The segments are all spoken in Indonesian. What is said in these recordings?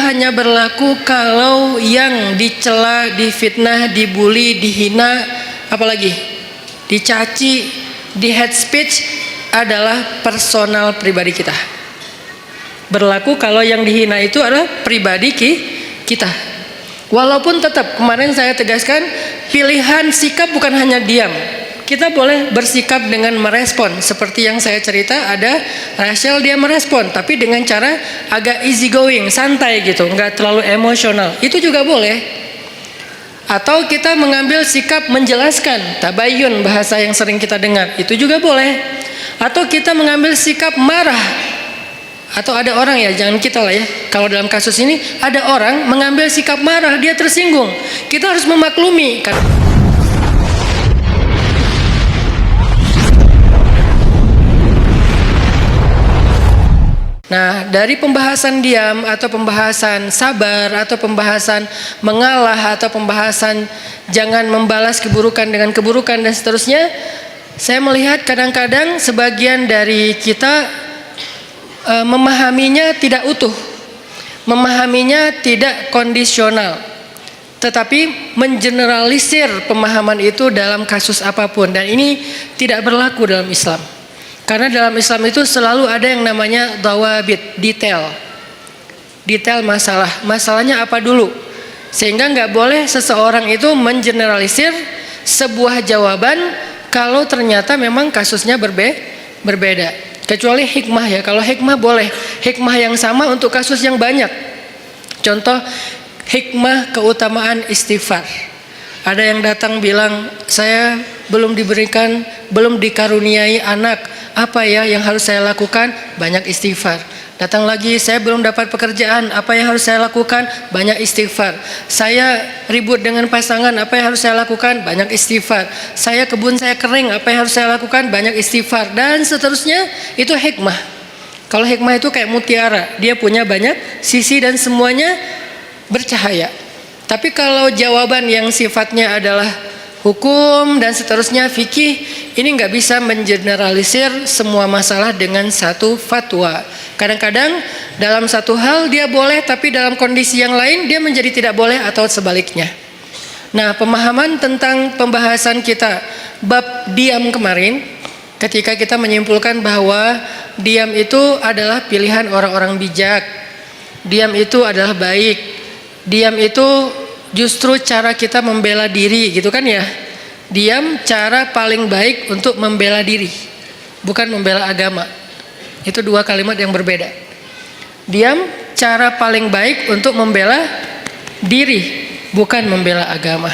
hanya berlaku kalau yang dicela, difitnah, dibully, dihina, apalagi dicaci, di hate speech adalah personal pribadi kita. Berlaku kalau yang dihina itu adalah pribadi kita. Walaupun tetap kemarin saya tegaskan, pilihan sikap bukan hanya diam. Kita boleh bersikap dengan merespon. Seperti yang saya cerita, ada Rachel, dia merespon, tapi dengan cara agak easy going, santai gitu, nggak terlalu emosional. Itu juga boleh. Atau kita mengambil sikap menjelaskan, tabayun, bahasa yang sering kita dengar, itu juga boleh. Atau kita mengambil sikap marah. Atau ada orang, ya jangan kita lah ya, kalau dalam kasus ini ada orang mengambil sikap marah, dia tersinggung. Kita harus memaklumi kan. Nah, dari pembahasan diam atau pembahasan sabar atau pembahasan mengalah atau pembahasan jangan membalas keburukan dengan keburukan dan seterusnya, saya melihat kadang-kadang sebagian dari kita memahaminya tidak utuh, memahaminya tidak kondisional, tetapi mengeneralisir pemahaman itu dalam kasus apapun, dan ini tidak berlaku dalam Islam. Karena dalam Islam itu selalu ada yang namanya dawabit, detail masalahnya apa dulu, sehingga nggak boleh seseorang itu mengeneralisir sebuah jawaban kalau ternyata memang kasusnya berbeda. Kecuali hikmah ya, kalau hikmah boleh, hikmah yang sama untuk kasus yang banyak. Contoh hikmah keutamaan istighfar. Ada yang datang bilang, saya belum dikaruniai anak, apa ya yang harus saya lakukan? Banyak istighfar. Datang lagi, saya belum dapat pekerjaan, apa yang harus saya lakukan? Banyak istighfar. Saya ribut dengan pasangan, apa yang harus saya lakukan? Banyak istighfar. Kebun saya kering, apa yang harus saya lakukan? Banyak istighfar. Dan seterusnya, itu hikmah. Kalau hikmah itu kayak mutiara, dia punya banyak sisi dan semuanya bercahaya. Tapi kalau jawaban yang sifatnya adalah hukum dan seterusnya, fikih, ini nggak bisa mengeneralisir semua masalah dengan satu fatwa. Kadang-kadang dalam satu hal dia boleh, tapi dalam kondisi yang lain dia menjadi tidak boleh atau sebaliknya. Nah, pemahaman tentang pembahasan kita bab diam kemarin, ketika kita menyimpulkan bahwa diam itu adalah pilihan orang-orang bijak, diam itu adalah baik, diam itu justru cara kita membela diri, gitu kan ya. Diam cara paling baik untuk membela diri, bukan membela agama. Itu dua kalimat yang berbeda. Diam cara paling baik untuk membela diri, bukan membela agama.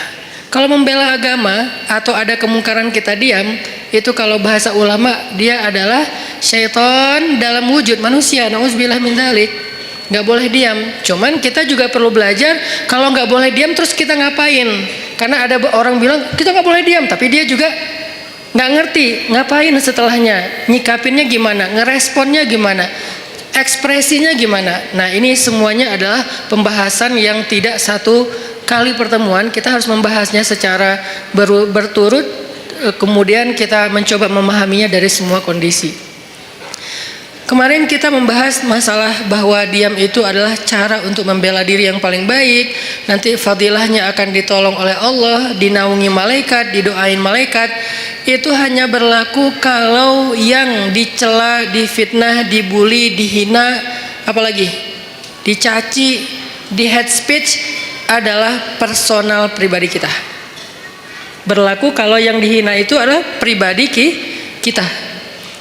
Kalau membela agama atau ada kemungkaran kita diam, itu kalau bahasa ulama dia adalah syaitan dalam wujud manusia. Nauzubillah min dzalik. Nggak boleh diam. Cuman kita juga perlu belajar, kalau nggak boleh diam terus kita ngapain? Karena ada orang bilang kita nggak boleh diam, tapi dia juga nggak ngerti ngapain setelahnya, nyikapinnya gimana, ngeresponnya gimana, ekspresinya gimana. Nah, ini semuanya adalah pembahasan yang tidak satu kali pertemuan. Kita harus membahasnya secara berturut, kemudian kita mencoba memahaminya dari semua kondisi. Kemarin kita membahas masalah bahwa diam itu adalah cara untuk membela diri yang paling baik. Nanti fadilahnya akan ditolong oleh Allah, dinaungi malaikat, didoain malaikat. Itu hanya berlaku kalau yang dicela, difitnah, dibully, dihina, apalagi dicaci, di hate speech adalah personal pribadi kita. Berlaku kalau yang dihina itu adalah pribadi kita.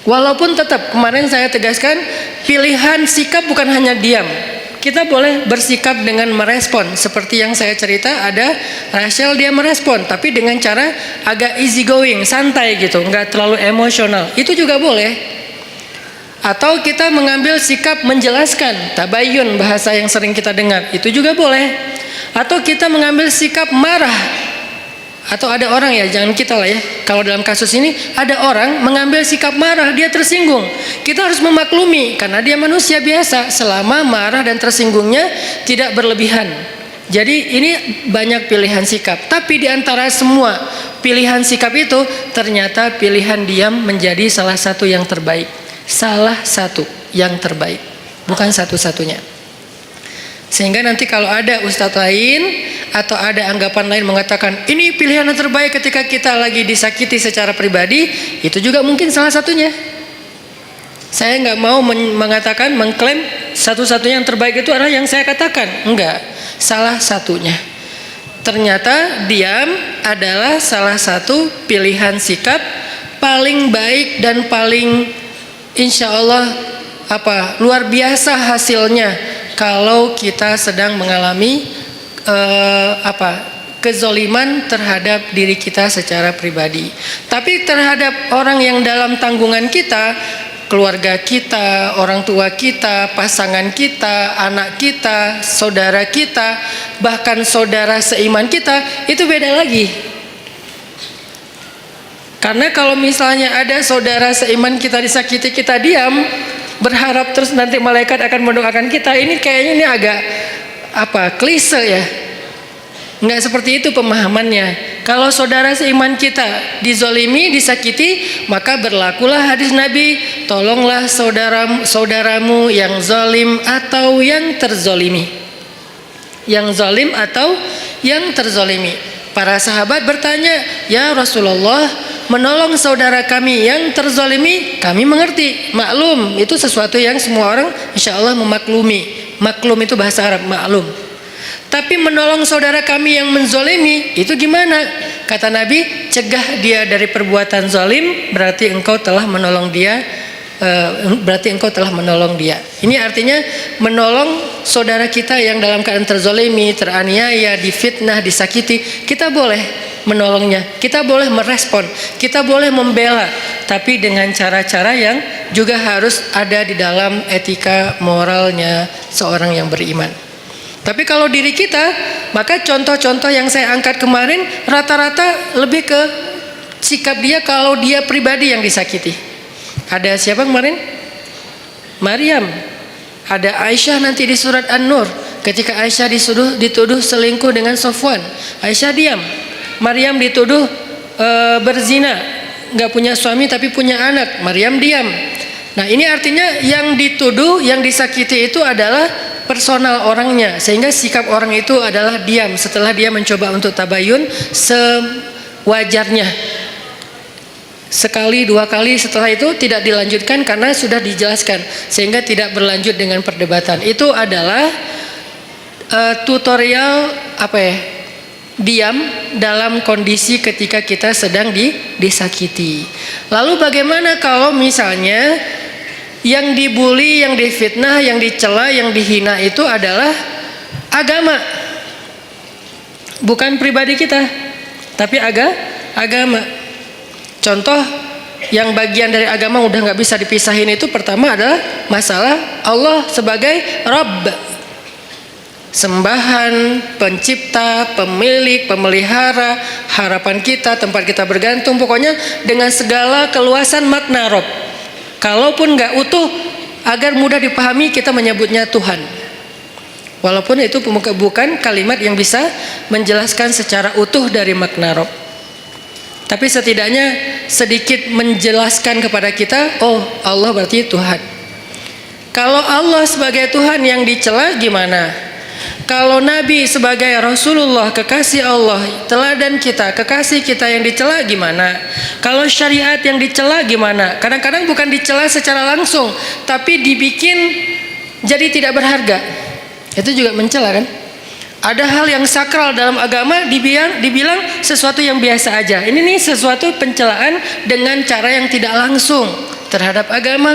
Walaupun tetap kemarin saya tegaskan, pilihan sikap bukan hanya diam. Kita boleh bersikap dengan merespon. Seperti yang saya cerita, ada Rachel, dia merespon, tapi dengan cara agak easy going, santai gitu, nggak terlalu emosional. Itu juga boleh. Atau kita mengambil sikap menjelaskan, tabayun, bahasa yang sering kita dengar, itu juga boleh. Atau kita mengambil sikap marah. Atau ada orang, ya jangan kita lah ya, kalau dalam kasus ini ada orang mengambil sikap marah, dia tersinggung. Kita harus memaklumi karena dia manusia biasa, selama marah dan tersinggungnya tidak berlebihan. Jadi ini banyak pilihan sikap, tapi di antara semua pilihan sikap itu ternyata pilihan diam menjadi salah satu yang terbaik. Salah satu yang terbaik, bukan satu-satunya. Sehingga nanti kalau ada ustadz lain atau ada anggapan lain mengatakan ini pilihan yang terbaik ketika kita lagi disakiti secara pribadi, itu juga mungkin salah satunya. Saya nggak mau mengatakan, mengklaim satu-satunya yang terbaik itu adalah yang saya katakan. Enggak, salah satunya. Ternyata diam adalah salah satu pilihan sikap paling baik dan paling insya Allah luar biasa hasilnya kalau kita sedang mengalami kezoliman terhadap diri kita secara pribadi. Tapi terhadap orang yang dalam tanggungan kita, keluarga kita, orang tua kita, pasangan kita, anak kita, saudara kita, bahkan saudara seiman kita, itu beda lagi. Karena kalau misalnya ada saudara seiman kita disakiti, kita diam, berharap terus nanti malaikat akan mendoakan kita, ini kayaknya ini agak klise ya. Enggak seperti itu pemahamannya. Kalau saudara seiman kita dizolimi, disakiti, maka berlakulah hadis Nabi, tolonglah saudaramu yang zalim atau yang terzolimi. Yang zalim atau yang terzolimi. Para sahabat bertanya, ya Rasulullah, menolong saudara kami yang terzolimi, kami mengerti, maklum, itu sesuatu yang semua orang insya Allah memaklumi. Maklum itu bahasa Arab, maklum. Tapi menolong saudara kami yang menzolimi, itu gimana? Kata Nabi, cegah dia dari perbuatan zalim, berarti engkau telah menolong dia. Ini artinya menolong saudara kita yang dalam keadaan terzolimi, teraniaya, difitnah, disakiti, kita boleh menolongnya, kita boleh merespon, kita boleh membela, tapi dengan cara-cara yang juga harus ada di dalam etika moralnya seorang yang beriman. Tapi kalau diri kita, maka contoh-contoh yang saya angkat kemarin rata-rata lebih ke sikap dia kalau dia pribadi yang disakiti. Ada siapa kemarin? Maryam. Ada Aisyah nanti di surat An-Nur. Ketika Aisyah dituduh selingkuh dengan Sofwan, Aisyah diam. Maryam dituduh berzina, nggak punya suami tapi punya anak, Maryam diam. Nah ini artinya yang dituduh, yang disakiti itu adalah personal orangnya, sehingga sikap orang itu adalah diam setelah dia mencoba untuk tabayun sewajarnya. Sekali dua kali setelah itu tidak dilanjutkan karena sudah dijelaskan, sehingga tidak berlanjut dengan perdebatan. Itu adalah tutorial diam dalam kondisi ketika kita sedang disakiti. Lalu bagaimana kalau misalnya yang dibully, yang difitnah, yang dicela, yang dihina itu adalah agama, bukan pribadi kita, tapi agama. Contoh yang bagian dari agama udah nggak bisa dipisahin itu pertama adalah masalah Allah sebagai Rabb, sembahan, pencipta, pemilik, pemelihara, harapan kita, tempat kita bergantung, pokoknya dengan segala keluasan makna Rabb. Kalaupun nggak utuh, agar mudah dipahami kita menyebutnya Tuhan. Walaupun itu bukan kalimat yang bisa menjelaskan secara utuh dari makna Rabb. Tapi setidaknya sedikit menjelaskan kepada kita, oh Allah berarti Tuhan. Kalau Allah sebagai Tuhan yang dicela gimana? Kalau Nabi sebagai Rasulullah, kekasih Allah, teladan kita, kekasih kita yang dicela gimana? Kalau syariat yang dicela gimana? Kadang-kadang bukan dicela secara langsung, tapi dibikin jadi tidak berharga. Itu juga mencela kan? Ada hal yang sakral dalam agama dibilang sesuatu yang biasa aja. Ini nih sesuatu pencelaan dengan cara yang tidak langsung terhadap agama.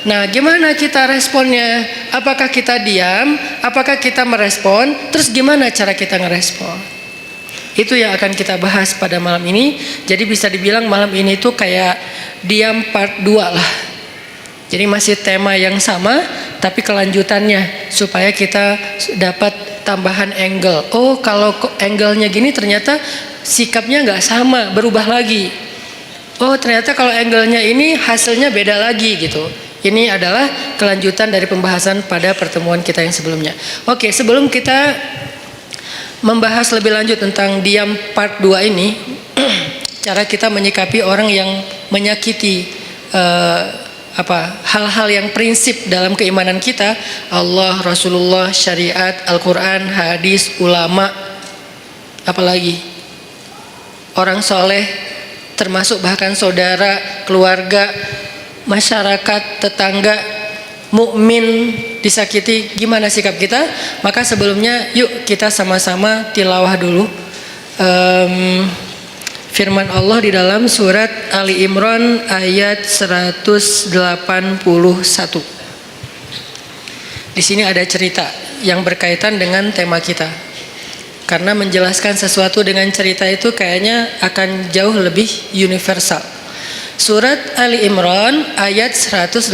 Nah, gimana kita responnya? Apakah kita diam? Apakah kita merespon? Terus gimana cara kita ngerespon? Itu yang akan kita bahas pada malam ini. Jadi bisa dibilang malam ini tuh kayak diam part 2 lah. Jadi masih tema yang sama, tapi kelanjutannya supaya kita dapat tambahan angle. Oh, kalau angle-nya gini ternyata sikapnya nggak sama, berubah lagi. Oh, ternyata kalau angle-nya ini hasilnya beda lagi gitu. Ini adalah kelanjutan dari pembahasan pada pertemuan kita yang sebelumnya. Oke, sebelum kita membahas lebih lanjut tentang diam part 2 ini, cara kita menyikapi orang yang menyakiti hal-hal yang prinsip dalam keimanan kita, Allah, Rasulullah, syariat, Al-Quran, hadis, ulama, apalagi orang soleh, termasuk bahkan saudara, keluarga, masyarakat, tetangga, mukmin disakiti, gimana sikap kita? Maka sebelumnya yuk kita sama-sama tilawah dulu firman Allah di dalam surat Ali Imran ayat 181. Di sini ada cerita yang berkaitan dengan tema kita. Karena menjelaskan sesuatu dengan cerita itu kayaknya akan jauh lebih universal. Surat Ali Imran ayat 181.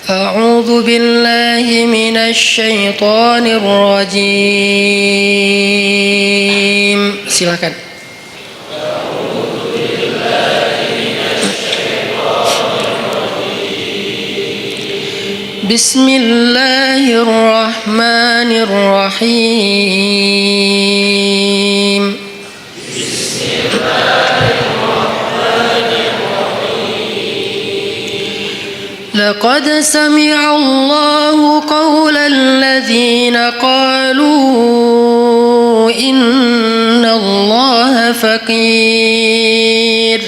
A'udzu billahi minasy syaithanir rajim. Silakan. Bismillahirrahmanirrahim. لقد سمع الله قول الذين قالوا إن الله فقير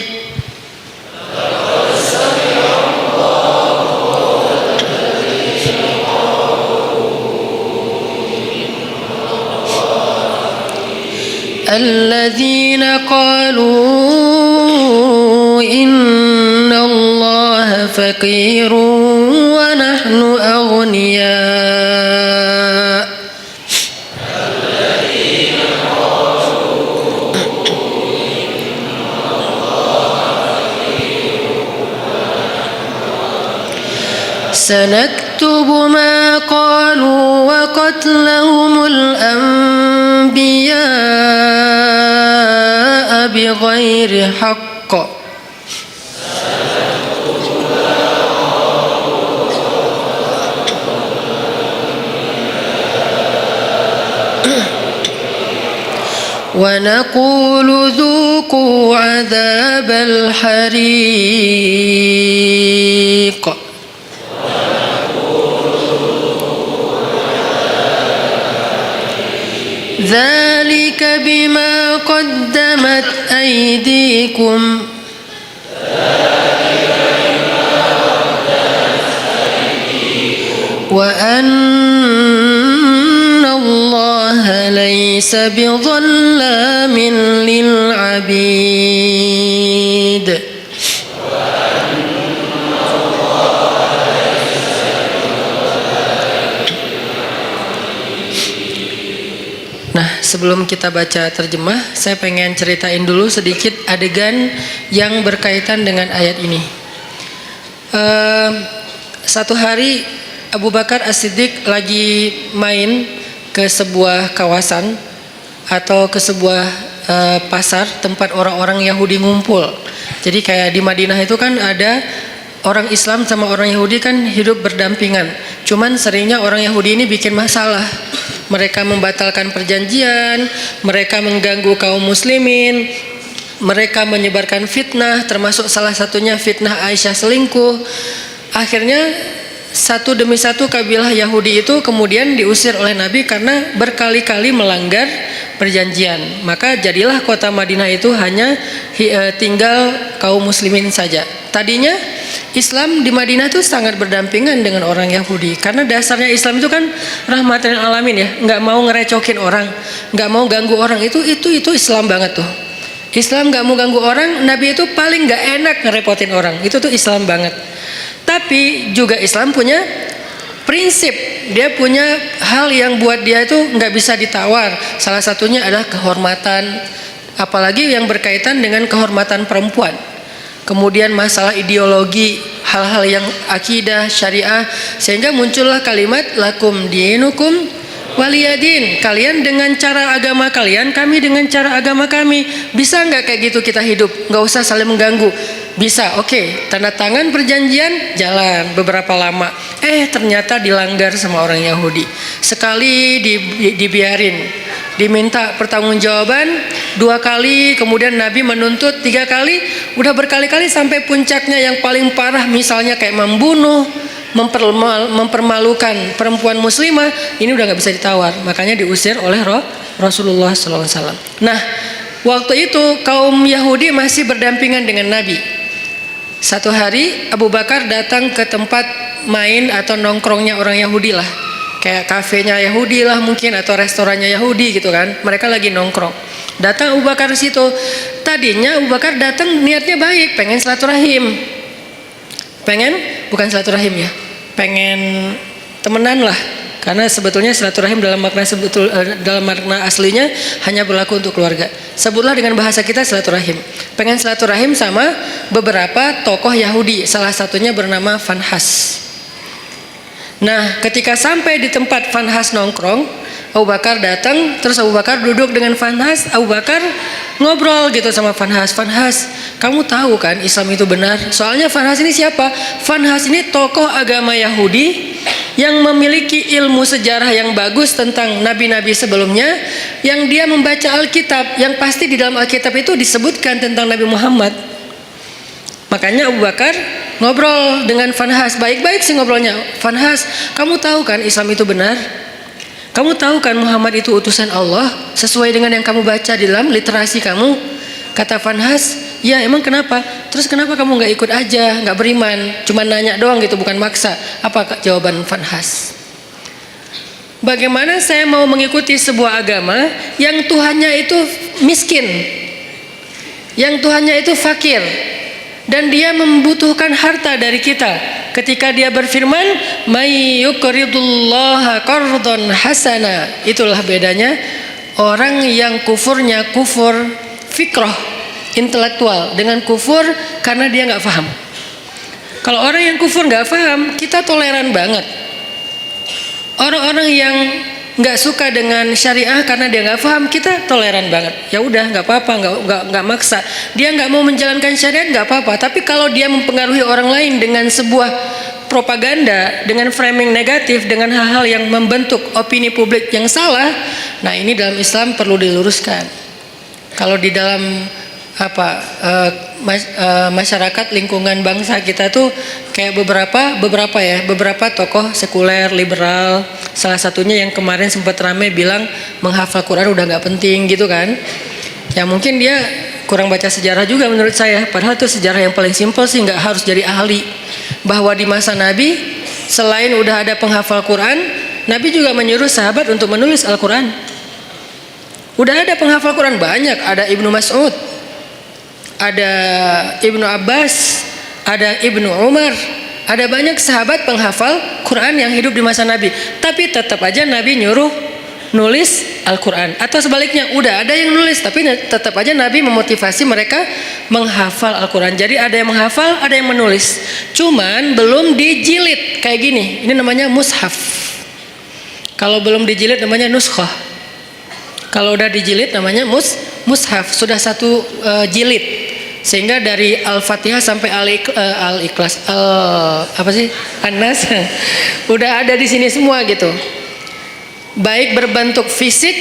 الذين قالوا إن الله فقير ونحن أغنياء سنكتب ما قالوا وقتلهم الأنبياء بغير حق ونقول ذوقوا عذاب الحريق ذلك بما قدمت أيديكم وأن الله ليس بظلام للعبيد. Nah, sebelum kita baca terjemah, saya pengen ceritain dulu sedikit adegan yang berkaitan dengan ayat ini. Satu hari Abu Bakar As-Siddiq lagi main ke sebuah kawasan atau ke sebuah pasar tempat orang-orang Yahudi ngumpul. Jadi kayak di Madinah itu kan ada orang Islam sama orang Yahudi kan hidup berdampingan. Cuman seringnya orang Yahudi ini bikin masalah. Mereka membatalkan perjanjian, mereka mengganggu kaum muslimin, mereka menyebarkan fitnah, termasuk salah satunya fitnah Aisyah selingkuh. Akhirnya satu demi satu kabilah Yahudi itu kemudian diusir oleh Nabi karena berkali-kali melanggar perjanjian. Maka jadilah kota Madinah itu hanya tinggal kaum muslimin saja. Tadinya Islam di Madinah itu sangat berdampingan dengan orang Yahudi karena dasarnya Islam itu kan rahmatan lil alamin ya, nggak mau ngerecokin orang, nggak mau ganggu orang, itu Islam banget tuh. Islam nggak mau ganggu orang, Nabi itu paling nggak enak ngerepotin orang, itu tuh Islam banget. Tapi juga Islam punya prinsip, dia punya hal yang buat dia itu nggak bisa ditawar. Salah satunya adalah kehormatan, apalagi yang berkaitan dengan kehormatan perempuan. Kemudian masalah ideologi, hal-hal yang akidah, syariah, sehingga muncullah kalimat lakum dinukum waliyadin. Kalian dengan cara agama kalian, kami dengan cara agama kami. Bisa nggak kayak gitu kita hidup? Nggak usah saling mengganggu. Bisa, oke. Tanda tangan perjanjian, jalan beberapa lama. Ternyata dilanggar sama orang Yahudi. Sekali dibiarin, diminta pertanggungjawaban 2 kali, kemudian Nabi menuntut 3 kali, udah berkali-kali sampai puncaknya yang paling parah, misalnya kayak membunuh, mempermalukan perempuan muslimah, ini udah nggak bisa ditawar, makanya diusir oleh Rasulullah SAW. Nah, waktu itu kaum Yahudi masih berdampingan dengan Nabi. Satu hari Abu Bakar datang ke tempat main atau nongkrongnya orang Yahudi lah, kayak kafenya Yahudi lah mungkin, atau restorannya Yahudi gitu kan. Mereka lagi nongkrong. Datang Abu Bakar situ. Tadinya Abu Bakar datang niatnya baik, pengen silaturahim. Bukan silaturahim ya, pengen temenan lah. Karena sebetulnya silaturahim dalam makna aslinya hanya berlaku untuk keluarga. Sebutlah dengan bahasa kita silaturahim. Pengen silaturahim sama beberapa tokoh Yahudi, salah satunya bernama Fanhas. Nah, ketika sampai di tempat Fanhas nongkrong, Abu Bakar datang, terus Abu Bakar duduk dengan Fanhas. Abu Bakar ngobrol gitu sama Fanhas. Fanhas, kamu tahu kan Islam itu benar? Soalnya Fanhas ini siapa? Fanhas ini tokoh agama Yahudi yang memiliki ilmu sejarah yang bagus tentang nabi-nabi sebelumnya, yang dia membaca Alkitab, yang pasti di dalam Alkitab itu disebutkan tentang Nabi Muhammad. Makanya Abu Bakar ngobrol dengan Fanhas, baik-baik sih ngobrolnya. Fanhas, kamu tahu kan Islam itu benar? Kamu tahu kan Muhammad itu utusan Allah sesuai dengan yang kamu baca di dalam literasi kamu? Kata Fanhas, ya emang kenapa? Terus kenapa kamu nggak ikut aja, nggak beriman, cuma nanya doang gitu, bukan maksa? Apa jawaban Fanhas? Bagaimana saya mau mengikuti sebuah agama yang Tuhannya itu miskin, yang Tuhannya itu fakir, dan dia membutuhkan harta dari kita? Ketika dia berfirman, "May yuqridullaha qardan hasana." Itulah bedanya orang yang kufurnya kufur fikrah, intelektual, dengan kufur karena dia nggak paham. Kalau orang yang kufur nggak paham, kita toleran banget. Orang-orang yang nggak suka dengan syariah karena dia nggak paham, kita toleran banget. Ya udah, nggak apa-apa, nggak maksa. Dia nggak mau menjalankan syariat, nggak apa-apa. Tapi kalau dia mempengaruhi orang lain dengan sebuah propaganda, dengan framing negatif, dengan hal-hal yang membentuk opini publik yang salah, nah ini dalam Islam perlu diluruskan. Kalau di dalam masyarakat lingkungan bangsa kita tuh kayak beberapa tokoh sekuler liberal, salah satunya yang kemarin sempat ramai bilang menghafal Quran udah nggak penting gitu kan. Ya mungkin dia kurang baca sejarah juga menurut saya, padahal itu sejarah yang paling simpel sih, nggak harus jadi ahli. Bahwa di masa Nabi selain udah ada penghafal Quran, Nabi juga menyuruh sahabat untuk menulis Al-Quran. Udah ada penghafal Quran banyak, ada Ibnu Mas'ud, ada Ibnu Abbas, ada Ibnu Umar, ada banyak sahabat penghafal Quran yang hidup di masa Nabi. Tapi tetap aja Nabi nyuruh nulis Al-Quran. Atau sebaliknya, udah ada yang nulis, tapi tetap aja Nabi memotivasi mereka menghafal Al-Quran. Jadi ada yang menghafal, ada yang menulis. Cuman belum dijilid kayak gini. Ini namanya mushaf. Kalau belum dijilid namanya nuskhah. Kalau udah dijilid namanya mushaf. Sudah satu jilid. Sehingga dari Al-Fatihah sampai Al-Ikhlas, An-Nas udah ada di sini semua gitu. Baik berbentuk fisik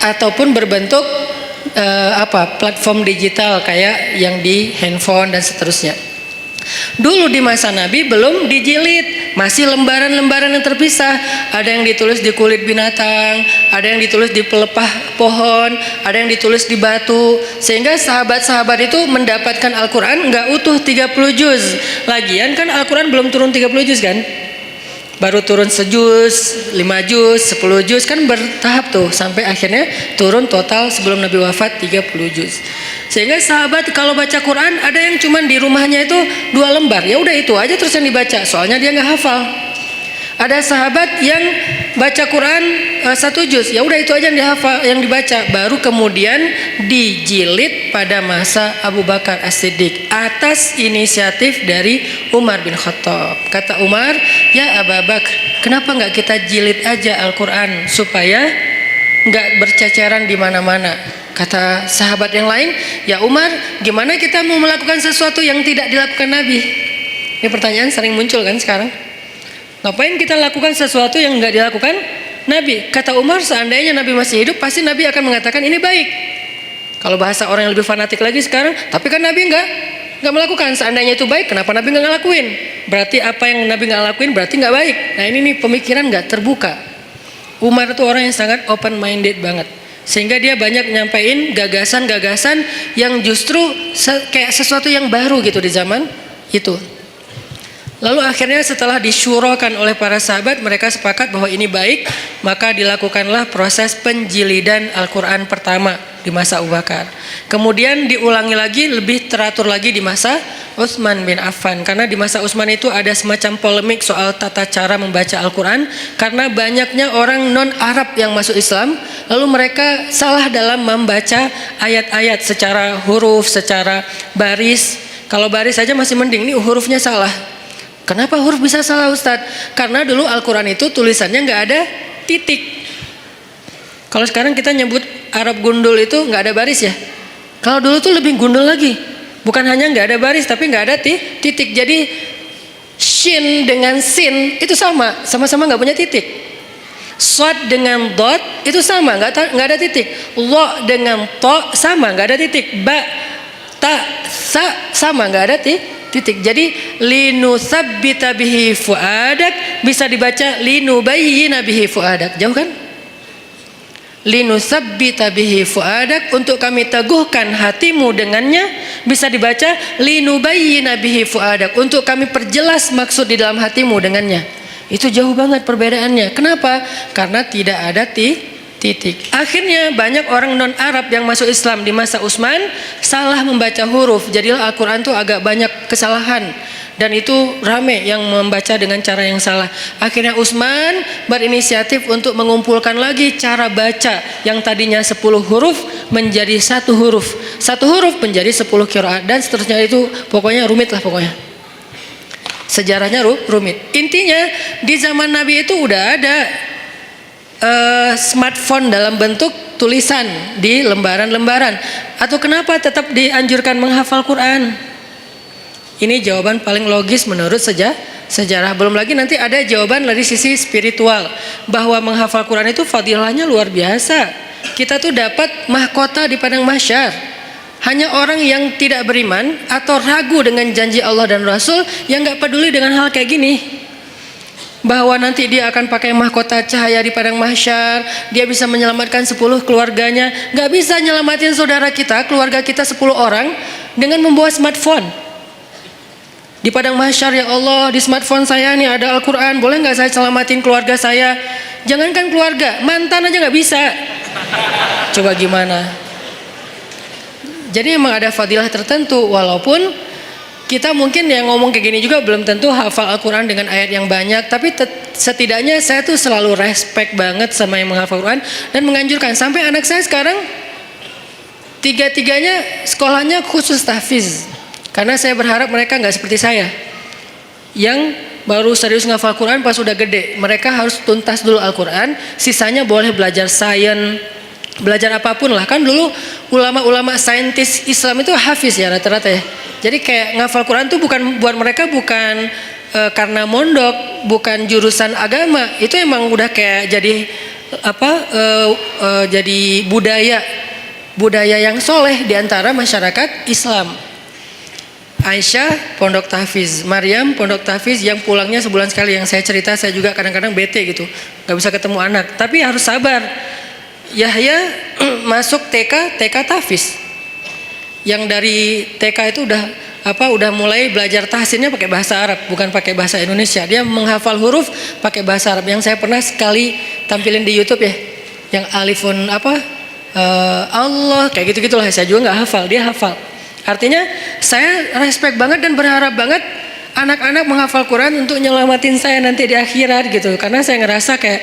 ataupun berbentuk platform digital kayak yang di handphone dan seterusnya. Dulu di masa Nabi belum dijilid, masih lembaran-lembaran yang terpisah. Ada yang ditulis di kulit binatang, ada yang ditulis di pelepah pohon, ada yang ditulis di batu. Sehingga sahabat-sahabat itu mendapatkan Al-Quran nggak utuh 30 juz. Lagian kan Al-Quran belum turun 30 juz kan? Baru turun sejuz, 5 juz, 10 juz, kan bertahap tuh sampai akhirnya turun total sebelum Nabi wafat 30 juz. Sehingga sahabat kalau baca Quran ada yang cuman di rumahnya itu 2 lembar, ya udah itu aja terus yang dibaca, soalnya dia nggak hafal. Ada sahabat yang baca Quran 1 juz, ya udah itu aja yang dihafal, yang dibaca. Baru kemudian dijilid pada masa Abu Bakar As-Siddiq atas inisiatif dari Umar bin Khattab. Kata Umar, ya Abu Bakar, kenapa nggak kita jilid aja Al-Quran supaya nggak berceceran di mana-mana? Kata sahabat yang lain, ya Umar, gimana kita mau melakukan sesuatu yang tidak dilakukan Nabi? Ini pertanyaan sering muncul kan sekarang. Ngapain kita lakukan sesuatu yang nggak dilakukan Nabi? Kata Umar, seandainya Nabi masih hidup, pasti Nabi akan mengatakan ini baik. Kalau bahasa orang yang lebih fanatik lagi sekarang, tapi kan Nabi nggak melakukan. Seandainya itu baik, kenapa Nabi nggak ngelakuin? Berarti apa yang Nabi nggak lakuin berarti nggak baik. Nah ini nih pemikiran nggak terbuka. Umar itu orang yang sangat open minded banget, sehingga dia banyak nyampain gagasan-gagasan yang justru kayak sesuatu yang baru gitu di zaman itu. Lalu akhirnya setelah disyurakan oleh para sahabat, mereka sepakat bahwa ini baik, maka dilakukanlah proses penjilidan Al-Quran pertama di masa Abu Bakar. Kemudian diulangi lagi, lebih teratur lagi di masa Utsman bin Affan. Karena di masa Utsman itu ada semacam polemik soal tata cara membaca Al-Quran, karena banyaknya orang non-Arab yang masuk Islam, lalu mereka salah dalam membaca ayat-ayat secara huruf, secara baris. Kalau baris saja masih mending, ini hurufnya salah. Kenapa huruf bisa salah Ustadz? Karena dulu Al-Quran itu tulisannya nggak ada titik. Kalau sekarang kita nyebut Arab gundul itu nggak ada baris ya. Kalau dulu tuh lebih gundul lagi. Bukan hanya nggak ada baris, tapi nggak ada titik. Jadi shin dengan sin itu sama-sama nggak punya titik. Shad dengan dot itu sama, nggak ada titik. Lo dengan to sama, nggak ada titik. Ba, ta, sa sama, nggak ada titik. Jadi linusabbita bihi fuadak bisa dibaca linubayyina bihi fuadak. Jauh kan? Linusabbita bihi fuadak, untuk kami teguhkan hatimu dengannya, bisa dibaca linubayyina bihi fuadak, untuk kami perjelas maksud di dalam hatimu dengannya. Itu jauh banget perbedaannya. Kenapa? Karena tidak ada titik. Akhirnya banyak orang non-Arab yang masuk Islam di masa Utsman salah membaca huruf. Jadilah Al-Quran itu agak banyak kesalahan, dan itu rame yang membaca dengan cara yang salah. Akhirnya Utsman berinisiatif untuk mengumpulkan lagi cara baca yang tadinya 10 huruf menjadi 1 huruf. 1 huruf menjadi 10 qiraat, dan seterusnya. Itu pokoknya rumit lah pokoknya. Sejarahnya rumit. Intinya di zaman Nabi itu udah ada smartphone dalam bentuk tulisan di lembaran-lembaran. Atau kenapa tetap dianjurkan menghafal Quran? Ini jawaban paling logis menurut sejarah. Belum lagi nanti ada jawaban dari sisi spiritual, bahwa menghafal Quran itu fadilahnya luar biasa. Kita tuh dapat mahkota di padang mahsyar. Hanya orang yang tidak beriman atau ragu dengan janji Allah dan Rasul yang gak peduli dengan hal kayak gini, bahwa nanti dia akan pakai mahkota cahaya di padang mahsyar, dia bisa menyelamatkan 10 keluarganya. Gak bisa nyelamatin saudara kita, keluarga kita 10 orang dengan membawa smartphone. Di padang mahsyar, ya Allah, di smartphone saya nih ada Al-Quran, boleh gak saya selamatin keluarga saya? Jangankan keluarga, mantan aja gak bisa. Coba gimana? Jadi memang ada fadilah tertentu, walaupun kita mungkin yang ngomong kayak gini juga belum tentu hafal Al-Quran dengan ayat yang banyak, tapi setidaknya saya tuh selalu respect banget sama yang menghafal Quran, dan menganjurkan. Sampai anak saya sekarang 3-3-nya sekolahnya khusus tahfiz, karena saya berharap mereka nggak seperti saya yang baru serius ngafal Quran pas udah gede. Mereka harus tuntas dulu Al-Quran, sisanya boleh belajar sains, belajar apapun lah. Kan dulu ulama-ulama saintis Islam itu hafiz ya rata-rata ya. Jadi kayak ngafal Quran tuh bukan buat mereka, bukan karena mondok, bukan jurusan agama. Itu emang udah kayak jadi jadi budaya yang soleh di antara masyarakat Islam. Aisyah pondok tahfiz, Maryam pondok tahfiz yang pulangnya sebulan sekali. Yang saya cerita, saya juga kadang-kadang bete gitu, nggak bisa ketemu anak. Tapi harus sabar. Yahya masuk TK tahfiz. Yang dari TK itu udah mulai belajar tahsinnya pakai bahasa Arab, bukan pakai bahasa Indonesia. Dia menghafal huruf pakai bahasa Arab. Yang saya pernah sekali tampilin di YouTube ya, yang alifun Allah kayak gitu-gitulah. Saya juga nggak hafal, dia hafal. Artinya saya respect banget dan berharap banget anak-anak menghafal Quran untuk nyelamatin saya nanti di akhirat gitu. Karena saya ngerasa kayak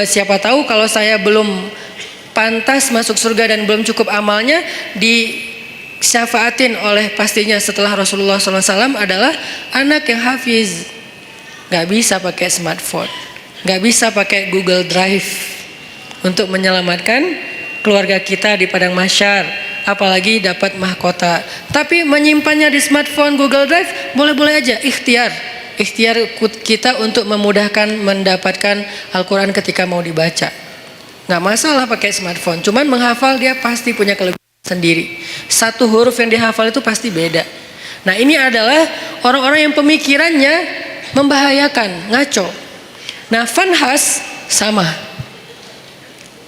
siapa tahu kalau saya belum pantas masuk surga dan belum cukup amalnya, disyafaatin oleh pastinya setelah Rasulullah SAW adalah anak yang hafiz. Gak bisa pakai smartphone, gak bisa pakai Google Drive untuk menyelamatkan keluarga kita di padang mahsyar, apalagi dapat mahkota. Tapi menyimpannya di smartphone, Google Drive, boleh-boleh aja, ikhtiar kita untuk memudahkan mendapatkan Al-Quran ketika mau dibaca. Nggak masalah pakai smartphone, cuman menghafal dia pasti punya kelebihan sendiri. Satu huruf yang dihafal itu pasti beda. Nah, ini adalah orang-orang yang pemikirannya membahayakan, ngaco. Nah, fanhas sama.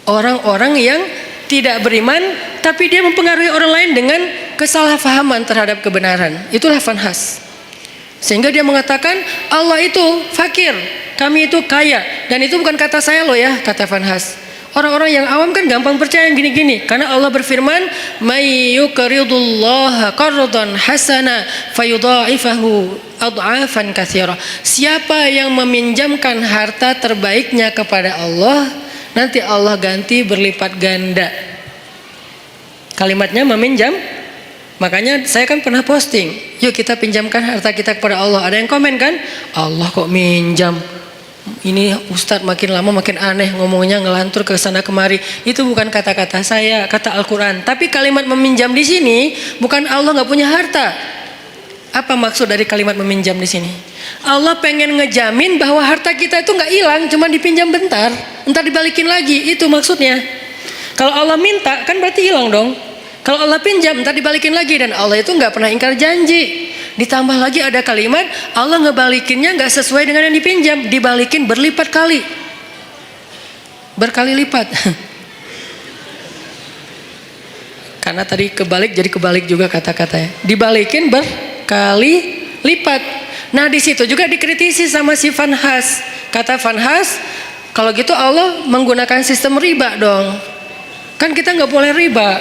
Orang-orang yang tidak beriman tapi dia mempengaruhi orang lain dengan kesalahpahaman terhadap kebenaran. Itulah fanhas. Sehingga dia mengatakan Allah itu fakir, kami itu kaya. Dan itu bukan kata saya loh ya, kata fanhas. Orang-orang yang awam kan gampang percaya yang gini-gini. Karena Allah berfirman, "May yuqridullaha qardan hasana fayudha'ifahu ad'afan katsira." Siapa yang meminjamkan harta terbaiknya kepada Allah, nanti Allah ganti berlipat ganda. Kalimatnya meminjam. Makanya saya kan pernah posting, yuk kita pinjamkan harta kita kepada Allah. Ada yang komen kan, Allah kok minjam. Ini Ustadz makin lama makin aneh ngomongnya, ngelantur ke sana kemari. Itu bukan kata-kata saya, kata Al-Quran. Tapi kalimat meminjam di sini bukan Allah nggak punya harta. Apa maksud dari kalimat meminjam di sini? Allah pengen ngejamin bahwa harta kita itu nggak hilang, cuma dipinjam bentar, entar dibalikin lagi. Itu maksudnya. Kalau Allah minta kan berarti hilang dong. Kalau Allah pinjam entar dibalikin lagi, dan Allah itu nggak pernah ingkar janji. Ditambah lagi ada kalimat Allah ngebalikinnya nggak sesuai dengan yang dipinjam, dibalikin berlipat kali, berkali lipat. Karena tadi kebalik jadi kebalik juga kata-katanya, dibalikin berkali lipat. Nah di situ juga dikritisi sama si fanhas. Kata fanhas, kalau gitu Allah menggunakan sistem riba dong. Kan kita nggak boleh riba.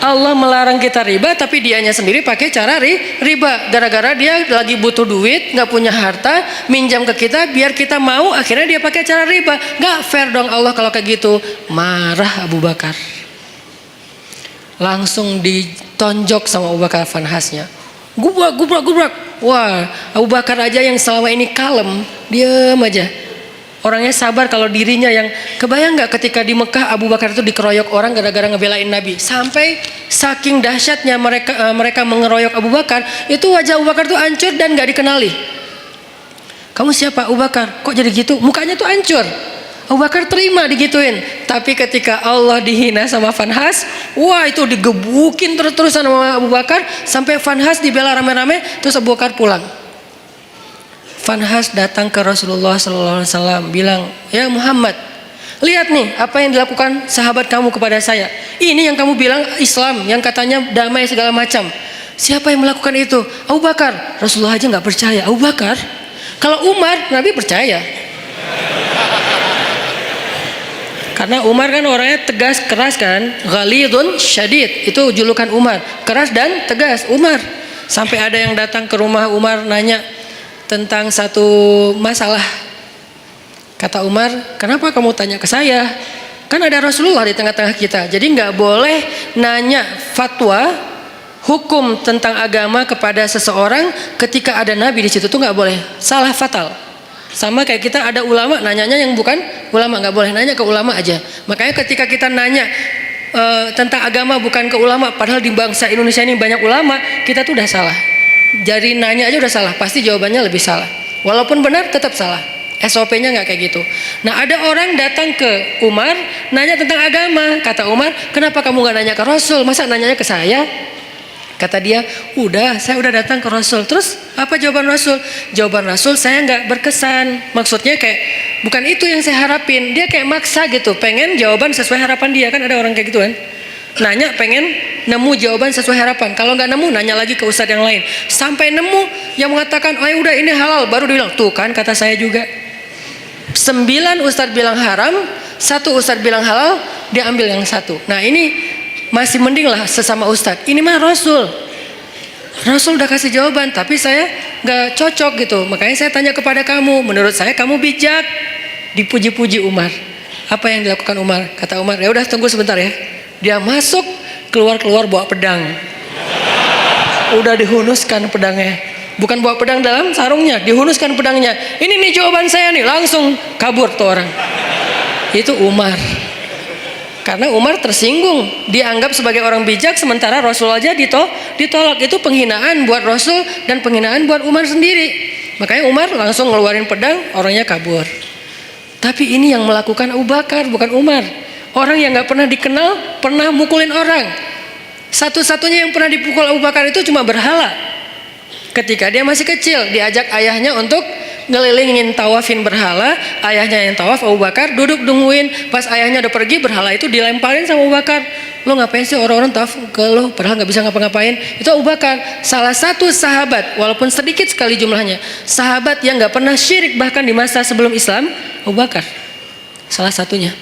Allah melarang kita riba, tapi dianya sendiri pakai cara riba. Gara-gara dia lagi butuh duit, nggak punya harta, minjam ke kita, biar kita mau, akhirnya dia pakai cara riba. Nggak fair dong Allah kalau kayak gitu. Marah Abu Bakar. Langsung ditonjok sama Abu Bakar fanhasnya. Gubrak. Wah, Abu Bakar aja yang selama ini kalem, diam aja. Orangnya sabar kalau dirinya yang, kebayang nggak ketika di Mekah Abu Bakar itu dikeroyok orang gara-gara ngebelain Nabi, sampai saking dahsyatnya mereka mengeroyok Abu Bakar, itu wajah Abu Bakar tuh hancur dan nggak dikenali. Kamu siapa? Abu Bakar. Kok jadi gitu? Mukanya tuh hancur. Abu Bakar terima digituin. Tapi ketika Allah dihina sama fanhas, wah itu digebukin terus-terusan sama Abu Bakar, sampai fanhas dibela rame-rame, terus Abu Bakar pulang. Fanhas datang ke Rasulullah SAW, bilang, ya Muhammad, lihat nih apa yang dilakukan sahabat kamu kepada saya. Ini yang kamu bilang Islam, yang katanya damai segala macam. Siapa yang melakukan itu? Abu Bakar. Rasulullah aja nggak percaya. Abu Bakar? Kalau Umar, Nabi percaya. Karena Umar kan orangnya tegas, keras kan, ghalidun syadid, itu julukan Umar, keras dan tegas. Umar, sampai ada yang datang ke rumah Umar nanya tentang satu masalah. Kata Umar, kenapa kamu tanya ke saya? Kan ada Rasulullah di tengah-tengah kita. Jadi nggak boleh nanya fatwa hukum tentang agama kepada seseorang ketika ada Nabi di situ, tuh nggak boleh. Salah fatal. Sama kayak kita ada ulama, nanyanya yang bukan ulama, nggak boleh nanya ke ulama aja. Makanya ketika kita nanya tentang agama bukan ke ulama, padahal di bangsa Indonesia ini banyak ulama, kita tuh udah salah. Jadi nanya aja udah salah, pasti jawabannya lebih salah. Walaupun benar tetap salah. SOP-nya nggak kayak gitu. Nah ada orang datang ke Umar nanya tentang agama. Kata Umar, kenapa kamu nggak nanya ke Rasul? Masa nanyanya ke saya? Kata dia, saya udah datang ke Rasul. Terus apa jawaban Rasul? Jawaban Rasul saya nggak berkesan. Maksudnya kayak bukan itu yang saya harapin. Dia kayak maksa gitu, pengen jawaban sesuai harapan dia. Kan ada orang kayak gitu kan. Nanya pengen nemu jawaban sesuai harapan. Kalau nggak nemu nanya lagi ke ustadz yang lain. Sampai nemu yang mengatakan, oh ya udah ini halal, baru dia bilang, tuh kan kata saya juga. 9 ustadz bilang haram, 1 ustadz bilang halal, dia ambil yang 1. Nah ini masih mending lah sesama ustadz. Ini mah Rasul udah kasih jawaban, tapi saya nggak cocok gitu. Makanya saya tanya kepada kamu, menurut saya kamu bijak. Dipuji-puji Umar. Apa yang dilakukan Umar? Kata Umar, ya udah tunggu sebentar ya. Dia masuk, keluar bawa pedang. Udah dihunuskan pedangnya. Bukan bawa pedang dalam sarungnya, dihunuskan pedangnya. Ini nih jawaban saya nih, langsung kabur tuh orang. Itu Umar. Karena Umar tersinggung, dianggap sebagai orang bijak, sementara Rasul aja ditolak. Itu penghinaan buat Rasul dan penghinaan buat Umar sendiri. Makanya Umar langsung ngeluarin pedang, orangnya kabur. Tapi ini yang melakukan Abu Bakar, bukan Umar. Orang yang gak pernah dikenal, pernah mukulin orang. Satu-satunya yang pernah dipukul Abu Bakar itu cuma berhala. Ketika dia masih kecil, diajak ayahnya untuk ngelilingin tawafin berhala. Ayahnya yang tawaf, Abu Bakar duduk nungguin. Pas ayahnya udah pergi, berhala itu dilemparin sama Abu Bakar. Lo ngapain sih orang-orang tawaf ke lo, padahal gak bisa ngapa-ngapain. Itu Abu Bakar, salah satu sahabat, walaupun sedikit sekali jumlahnya, sahabat yang gak pernah syirik bahkan di masa sebelum Islam. Abu Bakar salah satunya.